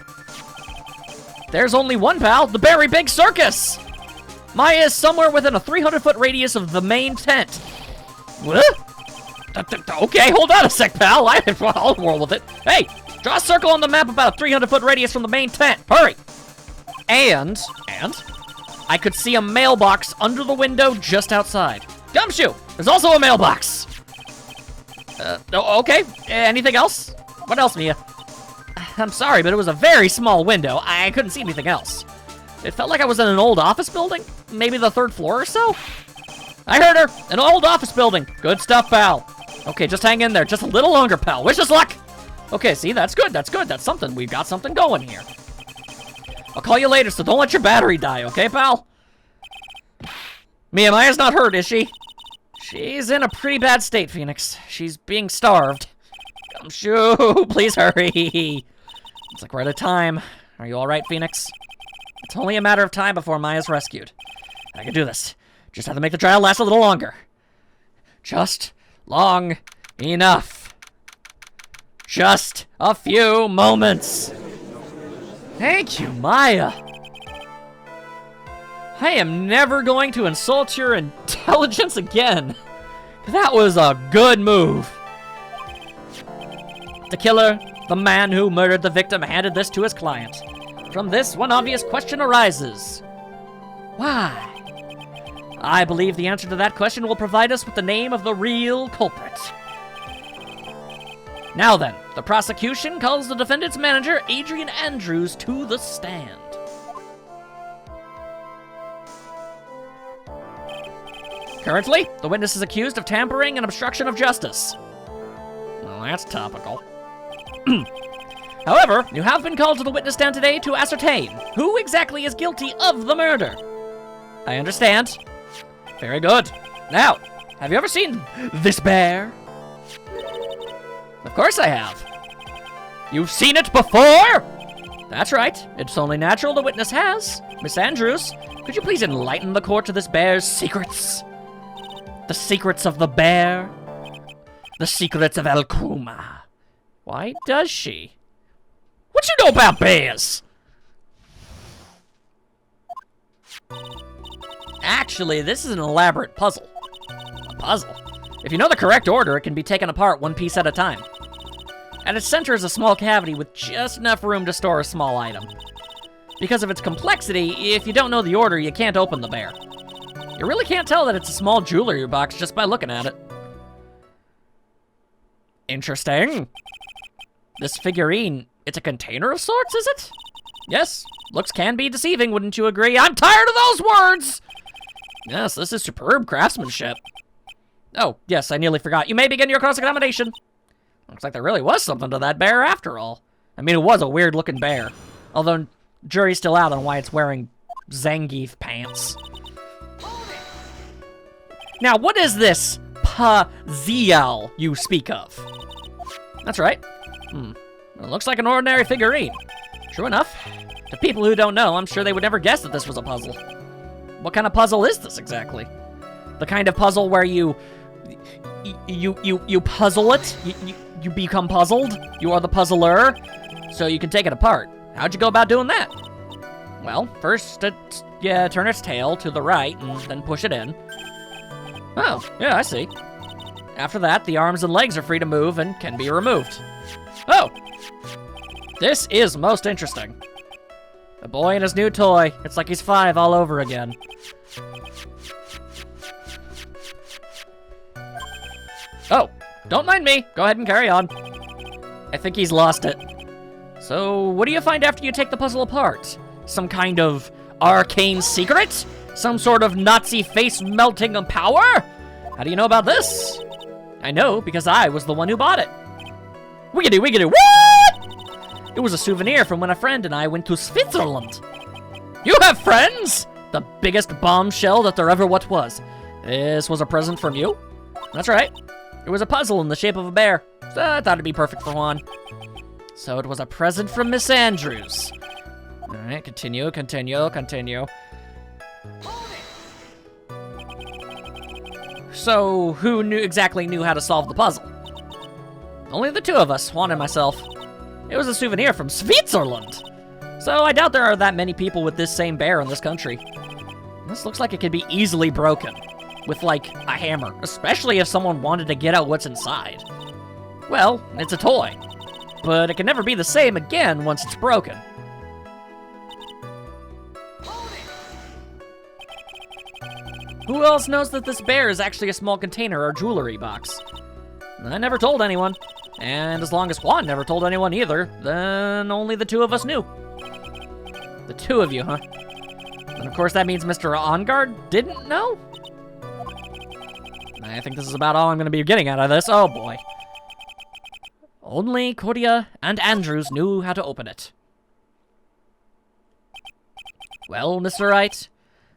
There's only one, pal. The Berry Big Circus! Maya is somewhere within a 300-foot radius of the main tent. What? Okay, hold on a sec, pal. I'll roll with it. Hey, draw a circle on the map about a 300-foot radius from the main tent. Hurry! And? I could see a mailbox under the window just outside. Gumshoe! There's also a mailbox! Okay. Anything else? What else, Mia? I'm sorry, but it was a very small window. I couldn't see anything else. It felt like I was in an old office building. Maybe the 3rd floor or so? I heard her! An old office building. Good stuff, pal. Okay, just hang in there. Just a little longer, pal. Wish us luck! Okay, see, that's good. That's something. We've got something going here. I'll call you later, so don't let your battery die, okay, pal? Maya's not hurt, is she? She's in a pretty bad state, Phoenix. She's being starved. Gumshoe, please hurry. It's like we're out of time. Are you all right, Phoenix? It's only a matter of time before Maya's rescued. I can do this. Just have to make the trial last a little longer. Just long enough. Just a few moments. Thank you, Maya. I am never going to insult your intelligence again. That was a good move. The killer, the man who murdered the victim, handed this to his client. From this, one obvious question arises. Why? I believe the answer to that question will provide us with the name of the real culprit. Now then, the prosecution calls the defendant's manager, Adrian Andrews, to the stand. Currently, the witness is accused of tampering and obstruction of justice. Well, that's topical. However, you have been called to the witness stand today to ascertain who exactly is guilty of the murder. I understand. Very good. Now, have you ever seen this bear? Of course I have. You've seen it before? That's right. It's only natural the witness has. Miss Andrews, could you please enlighten the court to this bear's secrets? The secrets of the bear? The secrets of El Kuma. Why does she? What you know about bears? Actually, this is an elaborate puzzle. A puzzle? If you know the correct order, it can be taken apart one piece at a time. At its center is a small cavity with just enough room to store a small item. Because of its complexity, if you don't know the order, you can't open the bear. You really can't tell that it's a small jewelry box just by looking at it. Interesting. This figurine, it's a container of sorts, is it? Yes, looks can be deceiving, wouldn't you agree? I'm tired of those words! Yes, this is superb craftsmanship. Oh, yes, I nearly forgot. You may begin your cross-examination. Looks like there really was something to that bear after all. I mean, it was a weird-looking bear. Although, jury's still out on why it's wearing Zangief pants. Now, what is this puzzle you speak of? That's right. It looks like an ordinary figurine. True enough. To people who don't know, I'm sure they would never guess that this was a puzzle. What kind of puzzle is this exactly? The kind of puzzle where you puzzle it? You become puzzled? You are the puzzler? So you can take it apart. How'd you go about doing that? Well, first, turn its tail to the right and then push it in. Oh, yeah, I see. After that, the arms and legs are free to move and can be removed. Oh! This is most interesting. The boy and his new toy. It's like he's 5 all over again. Oh, don't mind me. Go ahead and carry on. I think he's lost it. So, what do you find after you take the puzzle apart? Some kind of arcane secret? Some sort of Nazi face-melting power? How do you know about this? I know because I was the one who bought it. Wiggity, wiggity, what? It was a souvenir from when a friend and I went to Switzerland. You have friends? The biggest bombshell that there ever what was. This was a present from you? That's right. It was a puzzle in the shape of a bear. So I thought it'd be perfect for Juan. So it was a present from Miss Andrews. Alright, continue. So, who exactly knew how to solve the puzzle? Only the two of us, Juan and myself. It was a souvenir from Switzerland. So I doubt there are that many people with this same bear in this country. This looks like it could be easily broken. With, like, a hammer. Especially if someone wanted to get out what's inside. Well, it's a toy. But it can never be the same again once it's broken. Who else knows that this bear is actually a small container or jewelry box? I never told anyone. And as long as Juan never told anyone either, then only the two of us knew. The two of you, huh? And of course that means Mr. OnGuard didn't know? I think this is about all I'm going to be getting out of this. Oh boy. Only Cordia and Andrews knew how to open it. Well, Mr. Wright,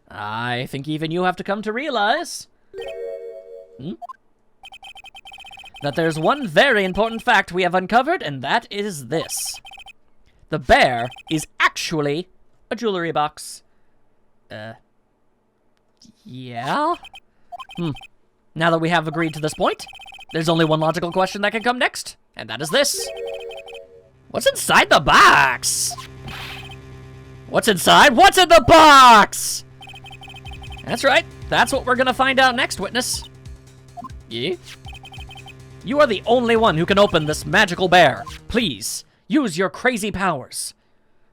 I think even you have to come to realize that there's one very important fact we have uncovered, and that is this. The bear is actually a jewelry box. Yeah? Now that we have agreed to this point, there's only one logical question that can come next, and that is this. What's inside the box? What's inside? What's in the box? That's right. That's what we're gonna find out next, witness. Yeah? You are the only one who can open this magical bear. Please, use your crazy powers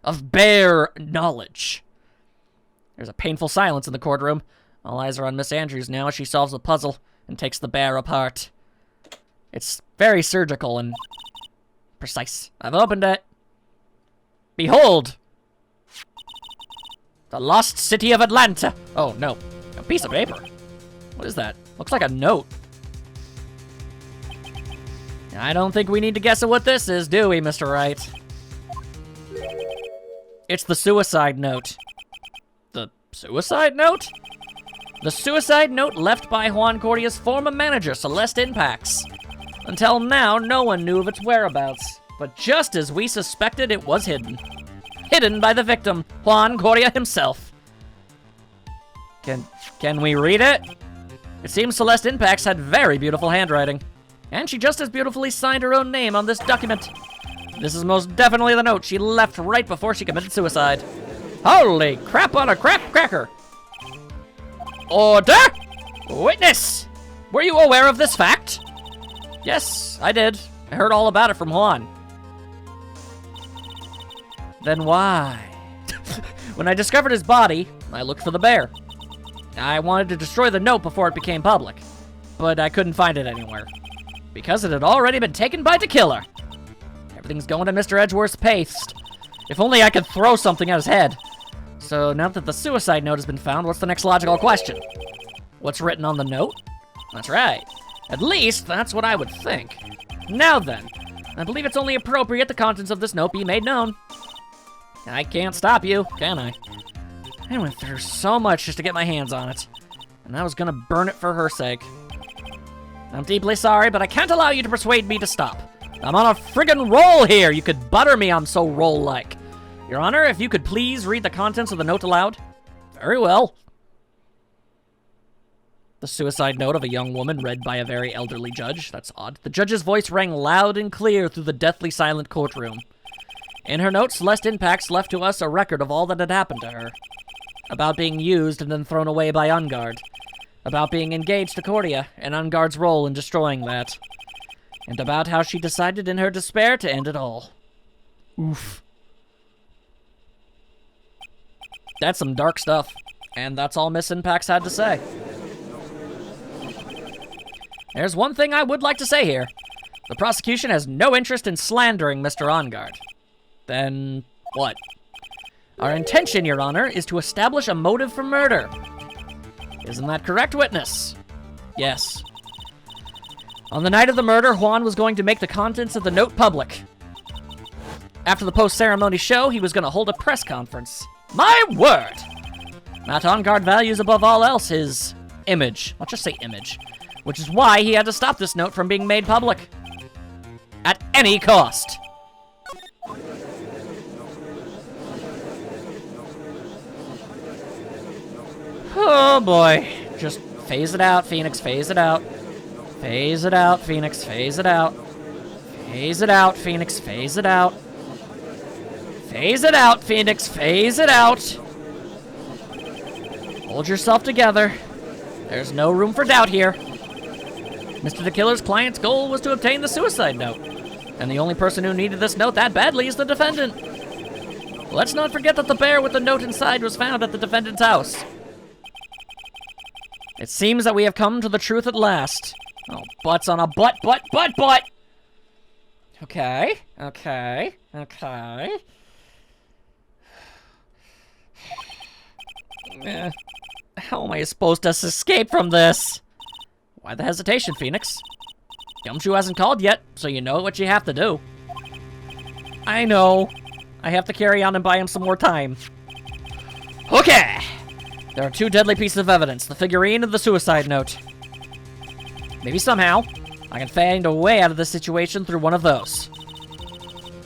of bear knowledge. There's a painful silence in the courtroom. All eyes are on Miss Andrews now as she solves the puzzle and takes the bear apart. It's very surgical and precise. I've opened it. Behold! The lost city of Atlanta. Oh, no. A piece of paper. What is that? Looks like a note. I don't think we need to guess at what this is, do we, Mr. Wright? It's the suicide note. The suicide note? The suicide note left by Juan Cordia's former manager, Celeste Impax. Until now, no one knew of its whereabouts. But just as we suspected, it was hidden. Hidden by the victim, Juan Cordia himself. Can we read it? It seems Celeste Impax had very beautiful handwriting. And she just as beautifully signed her own name on this document. This is most definitely the note she left right before she committed suicide. Holy crap on a crap cracker! Order! Witness! Were you aware of this fact? Yes, I did. I heard all about it from Juan. Then why? When I discovered his body, I looked for the bear. I wanted to destroy the note before it became public, but I couldn't find it anywhere. Because it had already been taken by the killer. Everything's going to Mr. Edgeworth's paste. If only I could throw something at his head. So now that the suicide note has been found, what's the next logical question? What's written on the note? That's right. At least, that's what I would think. Now then, I believe it's only appropriate the contents of this note be made known. I can't stop you, can I? I went through so much just to get my hands on it. And I was gonna burn it for her sake. I'm deeply sorry, but I can't allow you to persuade me to stop. I'm on a friggin' roll here. You could butter me, I'm so roll-like. Your Honor, if you could please read the contents of the note aloud. Very well. The suicide note of a young woman read by a very elderly judge. That's odd. The judge's voice rang loud and clear through the deathly silent courtroom. In her note, Celeste Impax left to us a record of all that had happened to her. About being used and then thrown away by OnGuard. About being engaged to Cordia and OnGuard's role in destroying that. And about how she decided in her despair to end it all. Oof. That's some dark stuff. And that's all Miss Impax had to say. There's one thing I would like to say here. The prosecution has no interest in slandering Mr. OnGuard. Then what? Our intention, Your Honor, is to establish a motive for murder. Isn't that correct, witness? Yes. On the night of the murder, Juan was going to make the contents of the note public. After the post-ceremony show, he was going to hold a press conference. My word! Matt Engard values above all else his image. Let's just say image. Which is why he had to stop this note from being made public. At any cost. Oh boy. Just phase it out, Phoenix, phase it out. Phase it out, Phoenix, phase it out. Phase it out, Phoenix, phase it out. Phase it out, Phoenix, phase it out. Hold yourself together. There's no room for doubt here. Mr. the Killer's client's goal was to obtain the suicide note. And the only person who needed this note that badly is the defendant. Let's not forget that the bear with the note inside was found at the defendant's house. It seems that we have come to the truth at last. Oh, butts on a butt. Okay, okay, okay. How am I supposed to escape from this? Why the hesitation, Phoenix? Gumshoe hasn't called yet, so you know what you have to do. I know. I have to carry on and buy him some more time. Okay! There are two deadly pieces of evidence, the figurine and the suicide note. Maybe somehow, I can find a way out of this situation through one of those.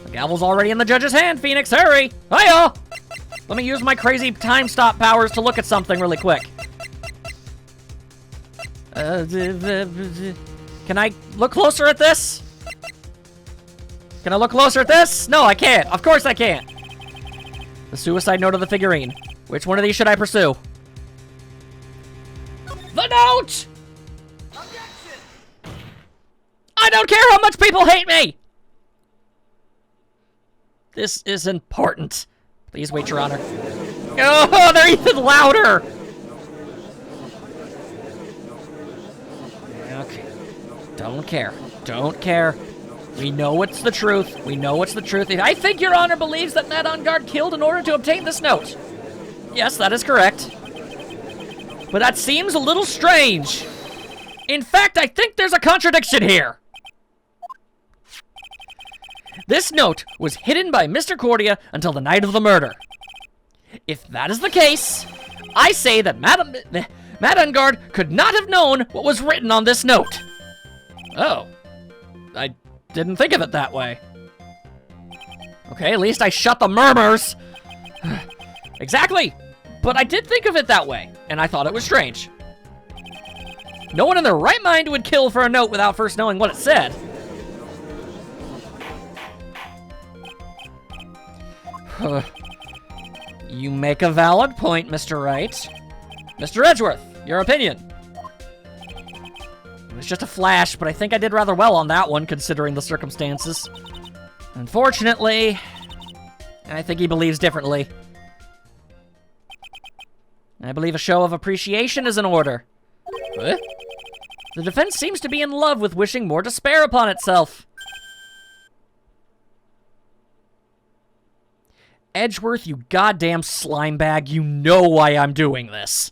The gavel's already in the judge's hand, Phoenix, hurry! Hiya! Let me use my crazy time stop powers to look at something really quick. Can I look closer at this? Can I look closer at this? No, I can't. Of course I can't. The suicide note of the figurine. Which one of these should I pursue? The note! Objection! I don't care how much people hate me! This is important. Please wait, Your Honor. Oh, they're even louder! Okay. Don't care. Don't care. We know it's the truth. We know it's the truth. I think Your Honor believes that Matt Engard killed in order to obtain this note. Yes, that is correct. But that seems a little strange. In fact, I think there's a contradiction here. This note was hidden by Mr. Cordia until the night of the murder. If that is the case, I say that Matt Engard could not have known what was written on this note. Oh. I didn't think of it that way. Okay, at least I shut the murmurs. Exactly. But I did think of it that way, and I thought it was strange. No one in their right mind would kill for a note without first knowing what it said. You make a valid point, Mr. Wright. Mr. Edgeworth, your opinion? It was just a flash, but I think I did rather well on that one, considering the circumstances. Unfortunately, I think he believes differently. I believe a show of appreciation is in order. What? The defense seems to be in love with wishing more despair upon itself. Edgeworth, you goddamn slime bag, you know why I'm doing this.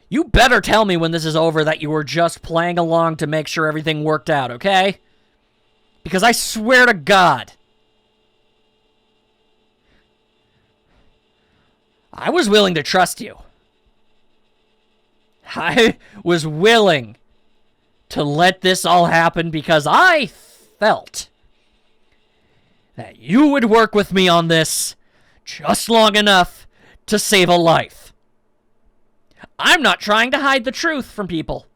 You better tell me when this is over that you were just playing along to make sure everything worked out, okay? Because I swear to God, I was willing to trust you. I was willing to let this all happen because I felt that you would work with me on this just long enough to save a life. I'm not trying to hide the truth from people.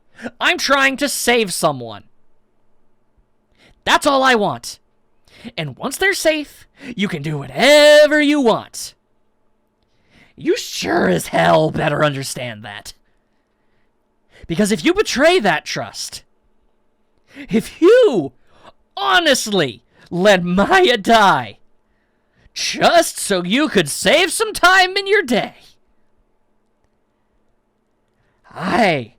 I'm trying to save someone. That's all I want. And once they're safe, you can do whatever you want. You sure as hell better understand that. Because if you betray that trust, if you honestly let Maya die just so you could save some time in your day, I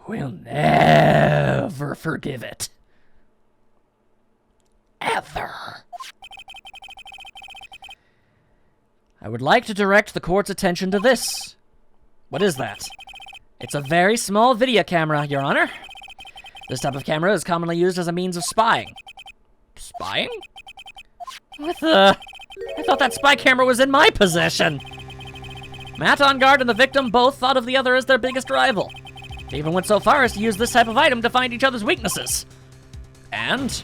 will never forgive it. Ever. I would like to direct the court's attention to this. What is that? It's a very small video camera, Your Honor. This type of camera is commonly used as a means of spying. Spying? What the? I thought that spy camera was in my possession. Matt on guard and the victim both thought of the other as their biggest rival. They even went so far as to use this type of item to find each other's weaknesses. And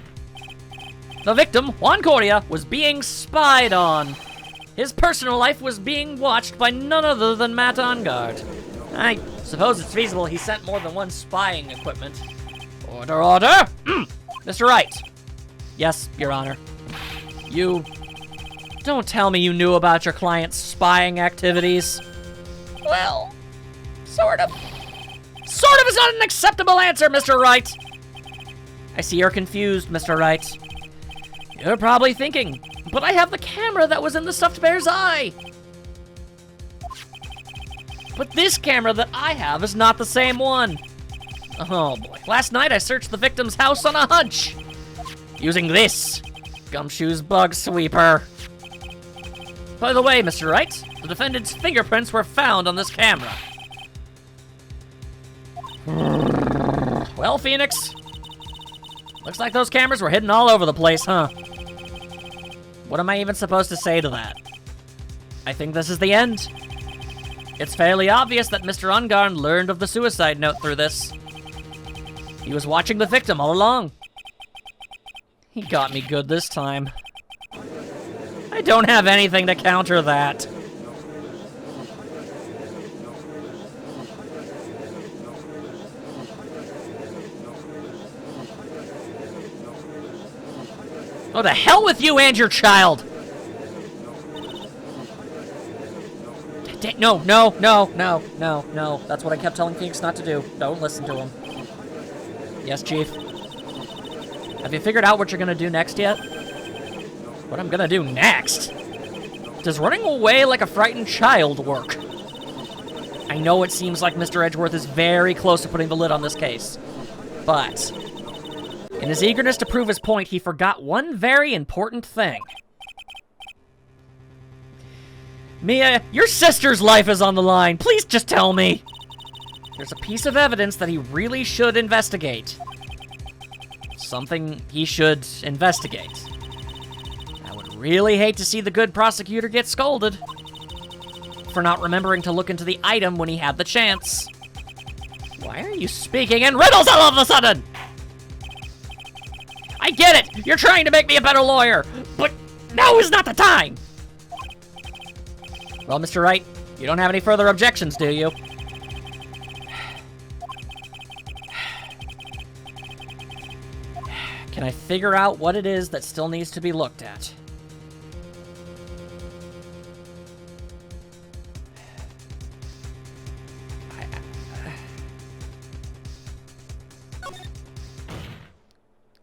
the victim, Juan Cordia, was being spied on. His personal life was being watched by none other than Matt on guard. I suppose it's feasible he sent more than one spying equipment. Order, order! Mr. Wright. Yes, Your Honor. You... Don't tell me you knew about your client's spying activities. Well, sort of. Sort of is not an acceptable answer, Mr. Wright. I see you're confused, Mr. Wright. You're probably thinking, but I have the camera that was in the stuffed bear's eye. But this camera that I have is not the same one. Oh boy. Last night I searched the victim's house on a hunch. Using this Gumshoe's bug sweeper. By the way, Mr. Wright, the defendant's fingerprints were found on this camera. Well, Phoenix, looks like those cameras were hidden all over the place, huh? What am I even supposed to say to that? I think this is the end. It's fairly obvious that Mr. Ungarn learned of the suicide note through this. He was watching the victim all along. He got me good this time. I don't have anything to counter that. Oh, the hell with you and your child! No, no, no, no, no, no. That's what I kept telling Phoenix not to do. Don't listen to him. Yes, Chief. Have you figured out what you're gonna do next yet? What I'm gonna do next? Does running away like a frightened child work? I know it seems like Mr. Edgeworth is very close to putting the lid on this case, but in his eagerness to prove his point, he forgot one very important thing. Mia, your sister's life is on the line. Please just tell me. There's a piece of evidence that he really should investigate. Something he should investigate. I would really hate to see the good prosecutor get scolded for not remembering to look into the item when he had the chance. Why are you speaking in riddles all of a sudden? I get it! You're trying to make me a better lawyer, but now is not the time! Well, Mr. Wright, you don't have any further objections, do you? Can I figure out what it is that still needs to be looked at?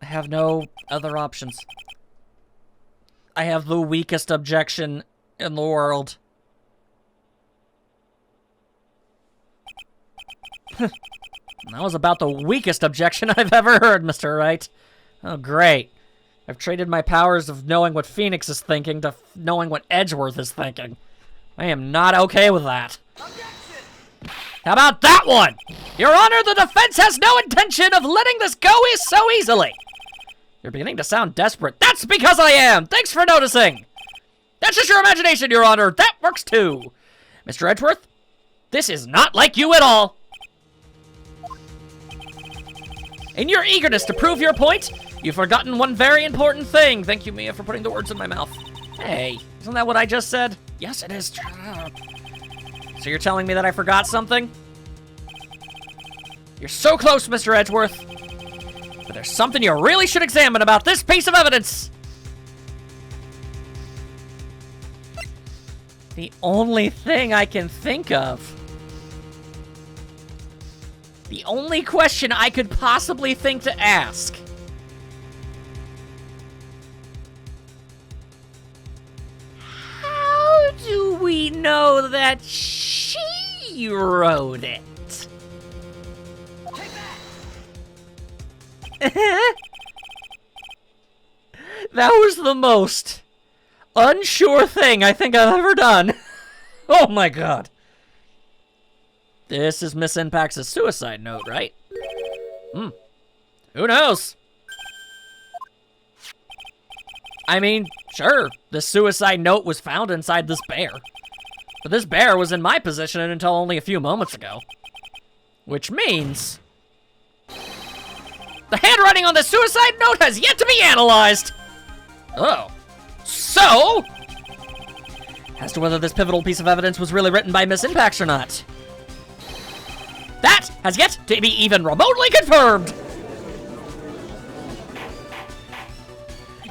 I have no other options. I have the weakest objection in the world. That was about the weakest objection I've ever heard, Mr. Wright. Oh, great. I've traded my powers of knowing what Phoenix is thinking to knowing what Edgeworth is thinking. I am not okay with that. Objection! How about that one? Your Honor, the defense has no intention of letting this go so easily. You're beginning to sound desperate. That's because I am! Thanks for noticing! That's just your imagination, Your Honor. That works too. Mr. Edgeworth, this is not like you at all. In your eagerness to prove your point, you've forgotten one very important thing. Thank you, Mia, for putting the words in my mouth. Hey, isn't that what I just said? Yes, it is. So you're telling me that I forgot something? You're so close, Mr. Edgeworth. But there's something you really should examine about this piece of evidence. The only thing I can think of. The only question I could possibly think to ask. How do we know that she wrote it? That was the most unsure thing I think I've ever done. Oh my god. This is Miss Impax's suicide note, right? Who knows? I mean, sure, the suicide note was found inside this bear. But this bear was in my position until only a few moments ago. Which means... the handwriting on the suicide note has yet to be analyzed! Oh. So... as to whether this pivotal piece of evidence was really written by Miss Impacts or not. That has yet to be even remotely confirmed!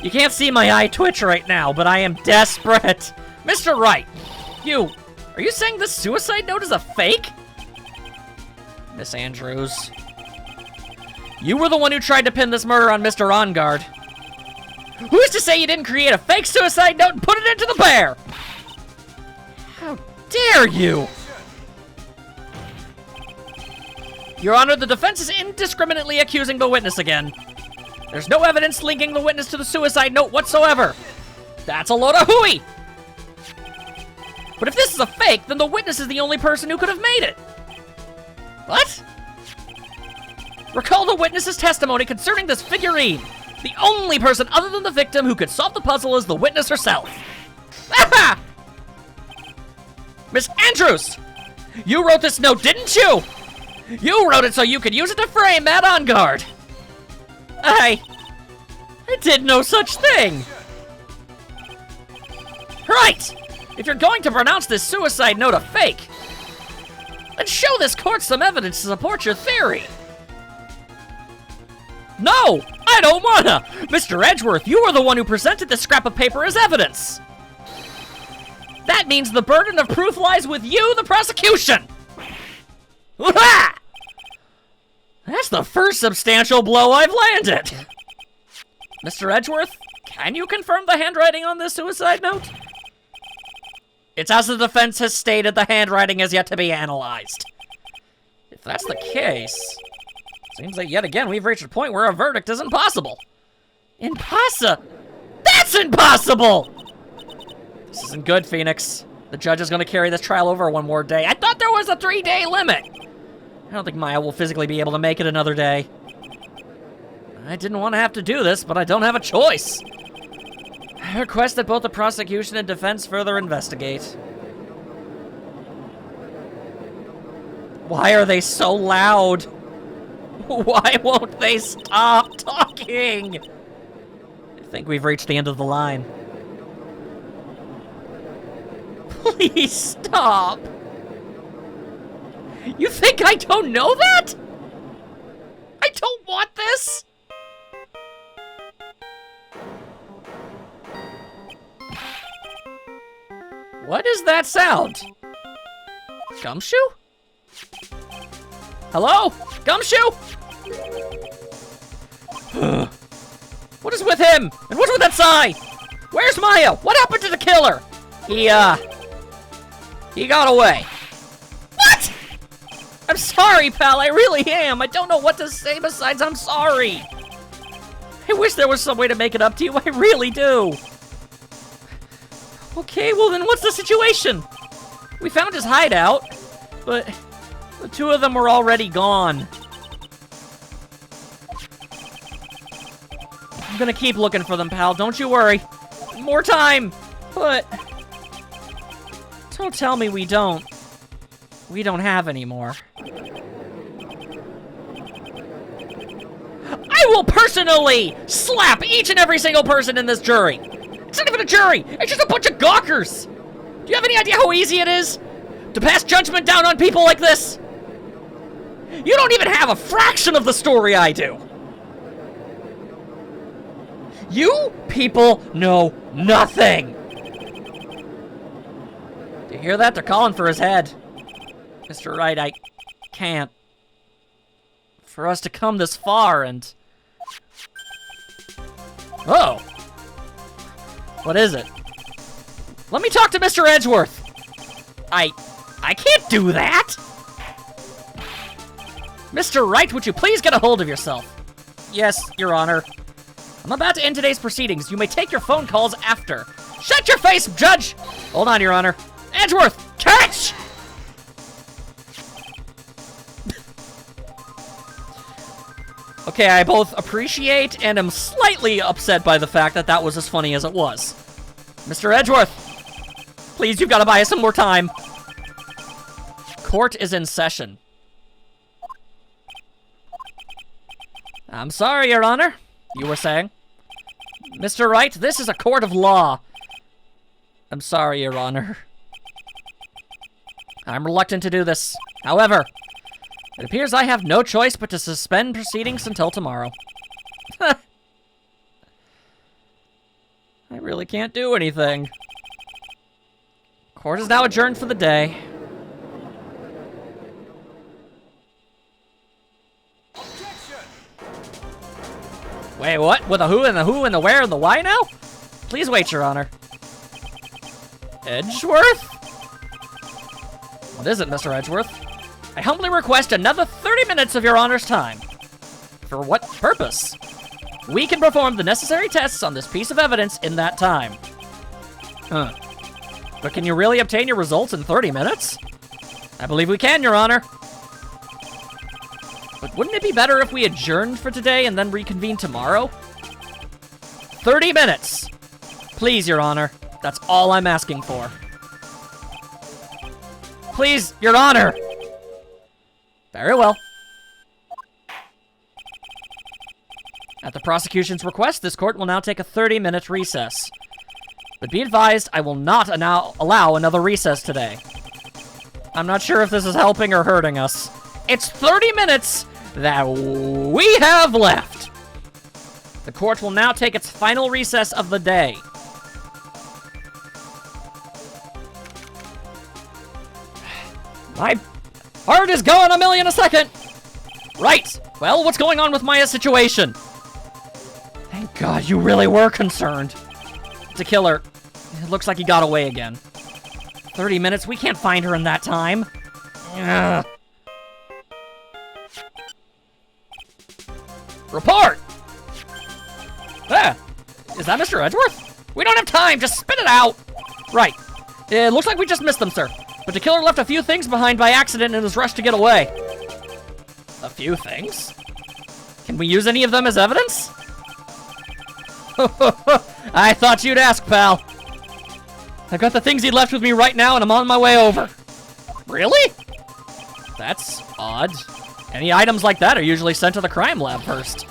You can't see my eye twitch right now, but I am desperate. Mr. Wright, are you saying this suicide note is a fake? Miss Andrews. You were the one who tried to pin this murder on Mr. On Guard. Who's to say you didn't create a fake suicide note and put it into the bear? How dare you? Your Honor, the defense is indiscriminately accusing the witness again. There's no evidence linking the witness to the suicide note whatsoever. That's a load of hooey. But if this is a fake, then the witness is the only person who could have made it. What? Recall the witness's testimony concerning this figurine. The only person other than the victim who could solve the puzzle is the witness herself. Aha! Miss Andrews! You wrote this note, didn't you? You wrote it so you could use it to frame Matt On Guard. I did no such thing. Right! If you're going to pronounce this suicide note a fake, then show this court some evidence to support your theory. No! I don't wanna! Mr. Edgeworth, you were the one who presented this scrap of paper as evidence. That means the burden of proof lies with you, the prosecution! Wah-ha! That's the first substantial blow I've landed! Mr. Edgeworth, can you confirm the handwriting on this suicide note? It's as the defense has stated, the handwriting has yet to be analyzed. If that's the case, seems like yet again we've reached a point where a verdict is impossible. That's impossible! This isn't good, Phoenix. The judge is gonna carry this trial over one more day. I thought there was a 3-day limit! I don't think Maya will physically be able to make it another day. I didn't want to have to do this, but I don't have a choice. I request that both the prosecution and defense further investigate. Why are they so loud? Why won't they stop talking? I think we've reached the end of the line. Please stop. You think I don't know that? I don't want this. What is that sound? Gumshoe? Hello? Gumshoe? What is with him? And what's with that sigh? Where's Maya? What happened to the killer? He got away. What? I'm sorry, pal, I really am. I don't know what to say besides I'm sorry. I wish there was some way to make it up to you, I really do. Okay, well then what's the situation? We found his hideout, but the two of them were already gone. I'm gonna keep looking for them, pal, don't you worry. More time, but don't tell me we don't have any more. I will personally slap each and every single person in this jury. It's not even a jury, it's just a bunch of gawkers. Do you have any idea how easy it is to pass judgment down on people like this? You don't even have a fraction of the story I do. You people know nothing. Do you hear that? They're calling for his head. Mr. Wright, I can't. For us to come this far and... Oh. What is it? Let me talk to Mr. Edgeworth. I can't do that. Mr. Wright, would you please get a hold of yourself? Yes, Your Honor. I'm about to end today's proceedings. You may take your phone calls after. Shut your face, Judge! Hold on, Your Honor. Edgeworth, catch! Okay, I both appreciate and am slightly upset by the fact that that was as funny as it was. Mr. Edgeworth, Please, you've got to buy us some more time. Court is in session. I'm sorry, Your Honor. You were saying? Mr. Wright, this is a court of law. I'm sorry, Your Honor. I'm reluctant to do this. However, it appears I have no choice but to suspend proceedings until tomorrow. I really can't do anything. Court is now adjourned for the day. Wait, what? With a who and the who and the where and the why now? Please wait, Your Honor. Edgeworth? What is it, Mr. Edgeworth? I humbly request another 30 minutes of Your Honor's time. For what purpose? We can perform the necessary tests on this piece of evidence in that time. Huh. But can you really obtain your results in 30 minutes? I believe we can, Your Honor. But wouldn't it be better if we adjourned for today and then reconvene tomorrow? 30 minutes! Please, Your Honor. That's all I'm asking for. Please, Your Honor! Very well. At the prosecution's request, this court will now take a 30-minute recess. But be advised, I will not allow another recess today. I'm not sure if this is helping or hurting us. It's 30 minutes that we have left. The court will now take its final recess of the day. My heart is going a million a second. Right. Well, what's going on with Maya's situation? Thank God you really were concerned. To kill her. It looks like he got away again. 30 minutes? We can't find her in that time. Ugh. Report! Ah, is that Mr. Edgeworth? We don't have time, just spit it out! Right. It looks like we just missed them, sir. But the killer left a few things behind by accident in his rush to get away. A few things? Can we use any of them as evidence? I thought you'd ask, pal. I've got the things he left with me right now, and I'm on my way over. Really? That's odd. Any items like that are usually sent to the crime lab first.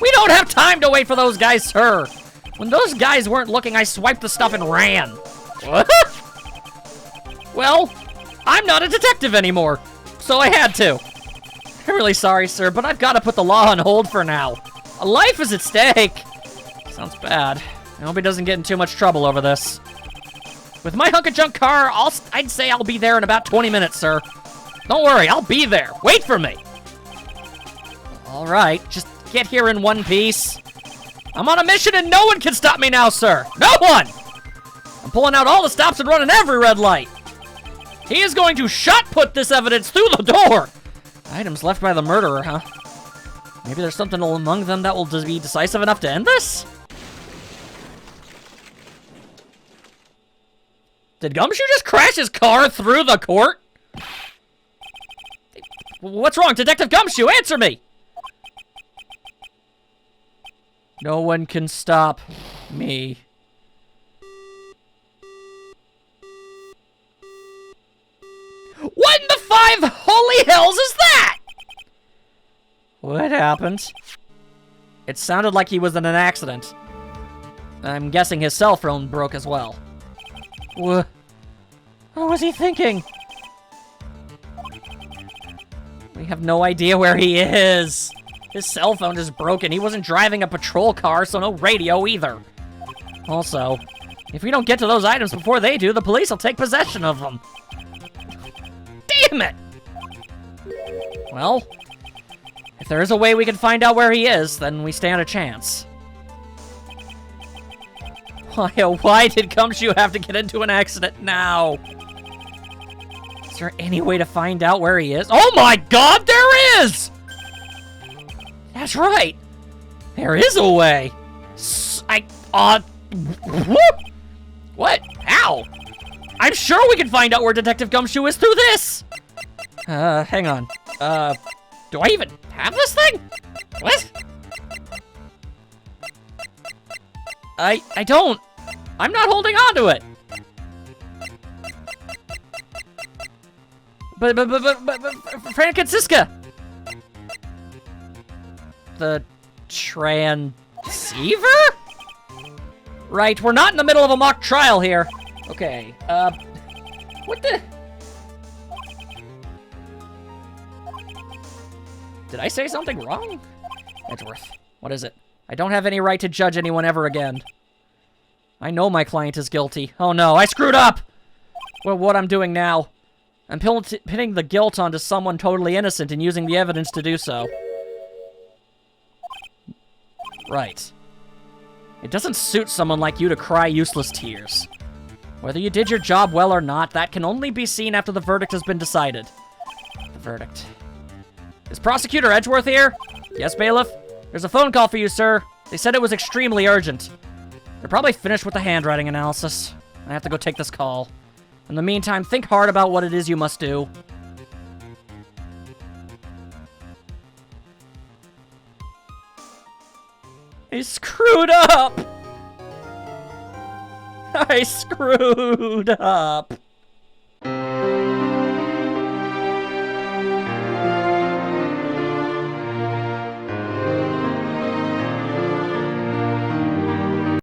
We don't have time to wait for those guys, sir. When those guys weren't looking, I swiped the stuff and ran. What? Well, I'm not a detective anymore, so I had to. I'm really sorry, sir, but I've got to put the law on hold for now. A life is at stake. Sounds bad. I hope he doesn't get in too much trouble over this. With my hunk of junk car, I'd say I'll be there in about 20 minutes, sir. Don't worry, I'll be there. Wait for me. All right, just get here in one piece. I'm on a mission and no one can stop me now, sir. No one! I'm pulling out all the stops and running every red light. He is going to shot-put this evidence through the door. Items left by the murderer, huh? Maybe there's something among them that will be decisive enough to end this? Did Gumshoe just crash his car through the court? What's wrong, Detective Gumshoe? Answer me! No one can stop me. What in the five holy hells is that? What happened? It sounded like he was in an accident. I'm guessing his cell phone broke as well. What was he thinking? We have no idea where he is. His cell phone is broken. He wasn't driving a patrol car, so no radio either. Also, if we don't get to those items before they do, the police will take possession of them. Damn it! Well, if there is a way we can find out where he is, then we stand a chance. Why did Gumshoe have to get into an accident now? Is there any way to find out where he is? Oh my God, there is! That's right. There is a way. What? How? I'm sure we can find out where Detective Gumshoe is through this! Hang on. Do I even have this thing? What? I don't. I'm not holding on to it. But Francisca! The transceiver? Right, we're not in the middle of a mock trial here. Okay, what the? Did I say something wrong? Edgeworth, what is it? I don't have any right to judge anyone ever again. I know my client is guilty. Oh no, I screwed up! Well, what I'm doing now? I'm pinning the guilt onto someone totally innocent and using the evidence to do so. Right. It doesn't suit someone like you to cry useless tears. Whether you did your job well or not, that can only be seen after the verdict has been decided. The verdict. Is Prosecutor Edgeworth here? Yes, Bailiff? There's a phone call for you, sir. They said it was extremely urgent. They're probably finished with the handwriting analysis. I have to go take this call. In the meantime, think hard about what it is you must do. I screwed up! I screwed up!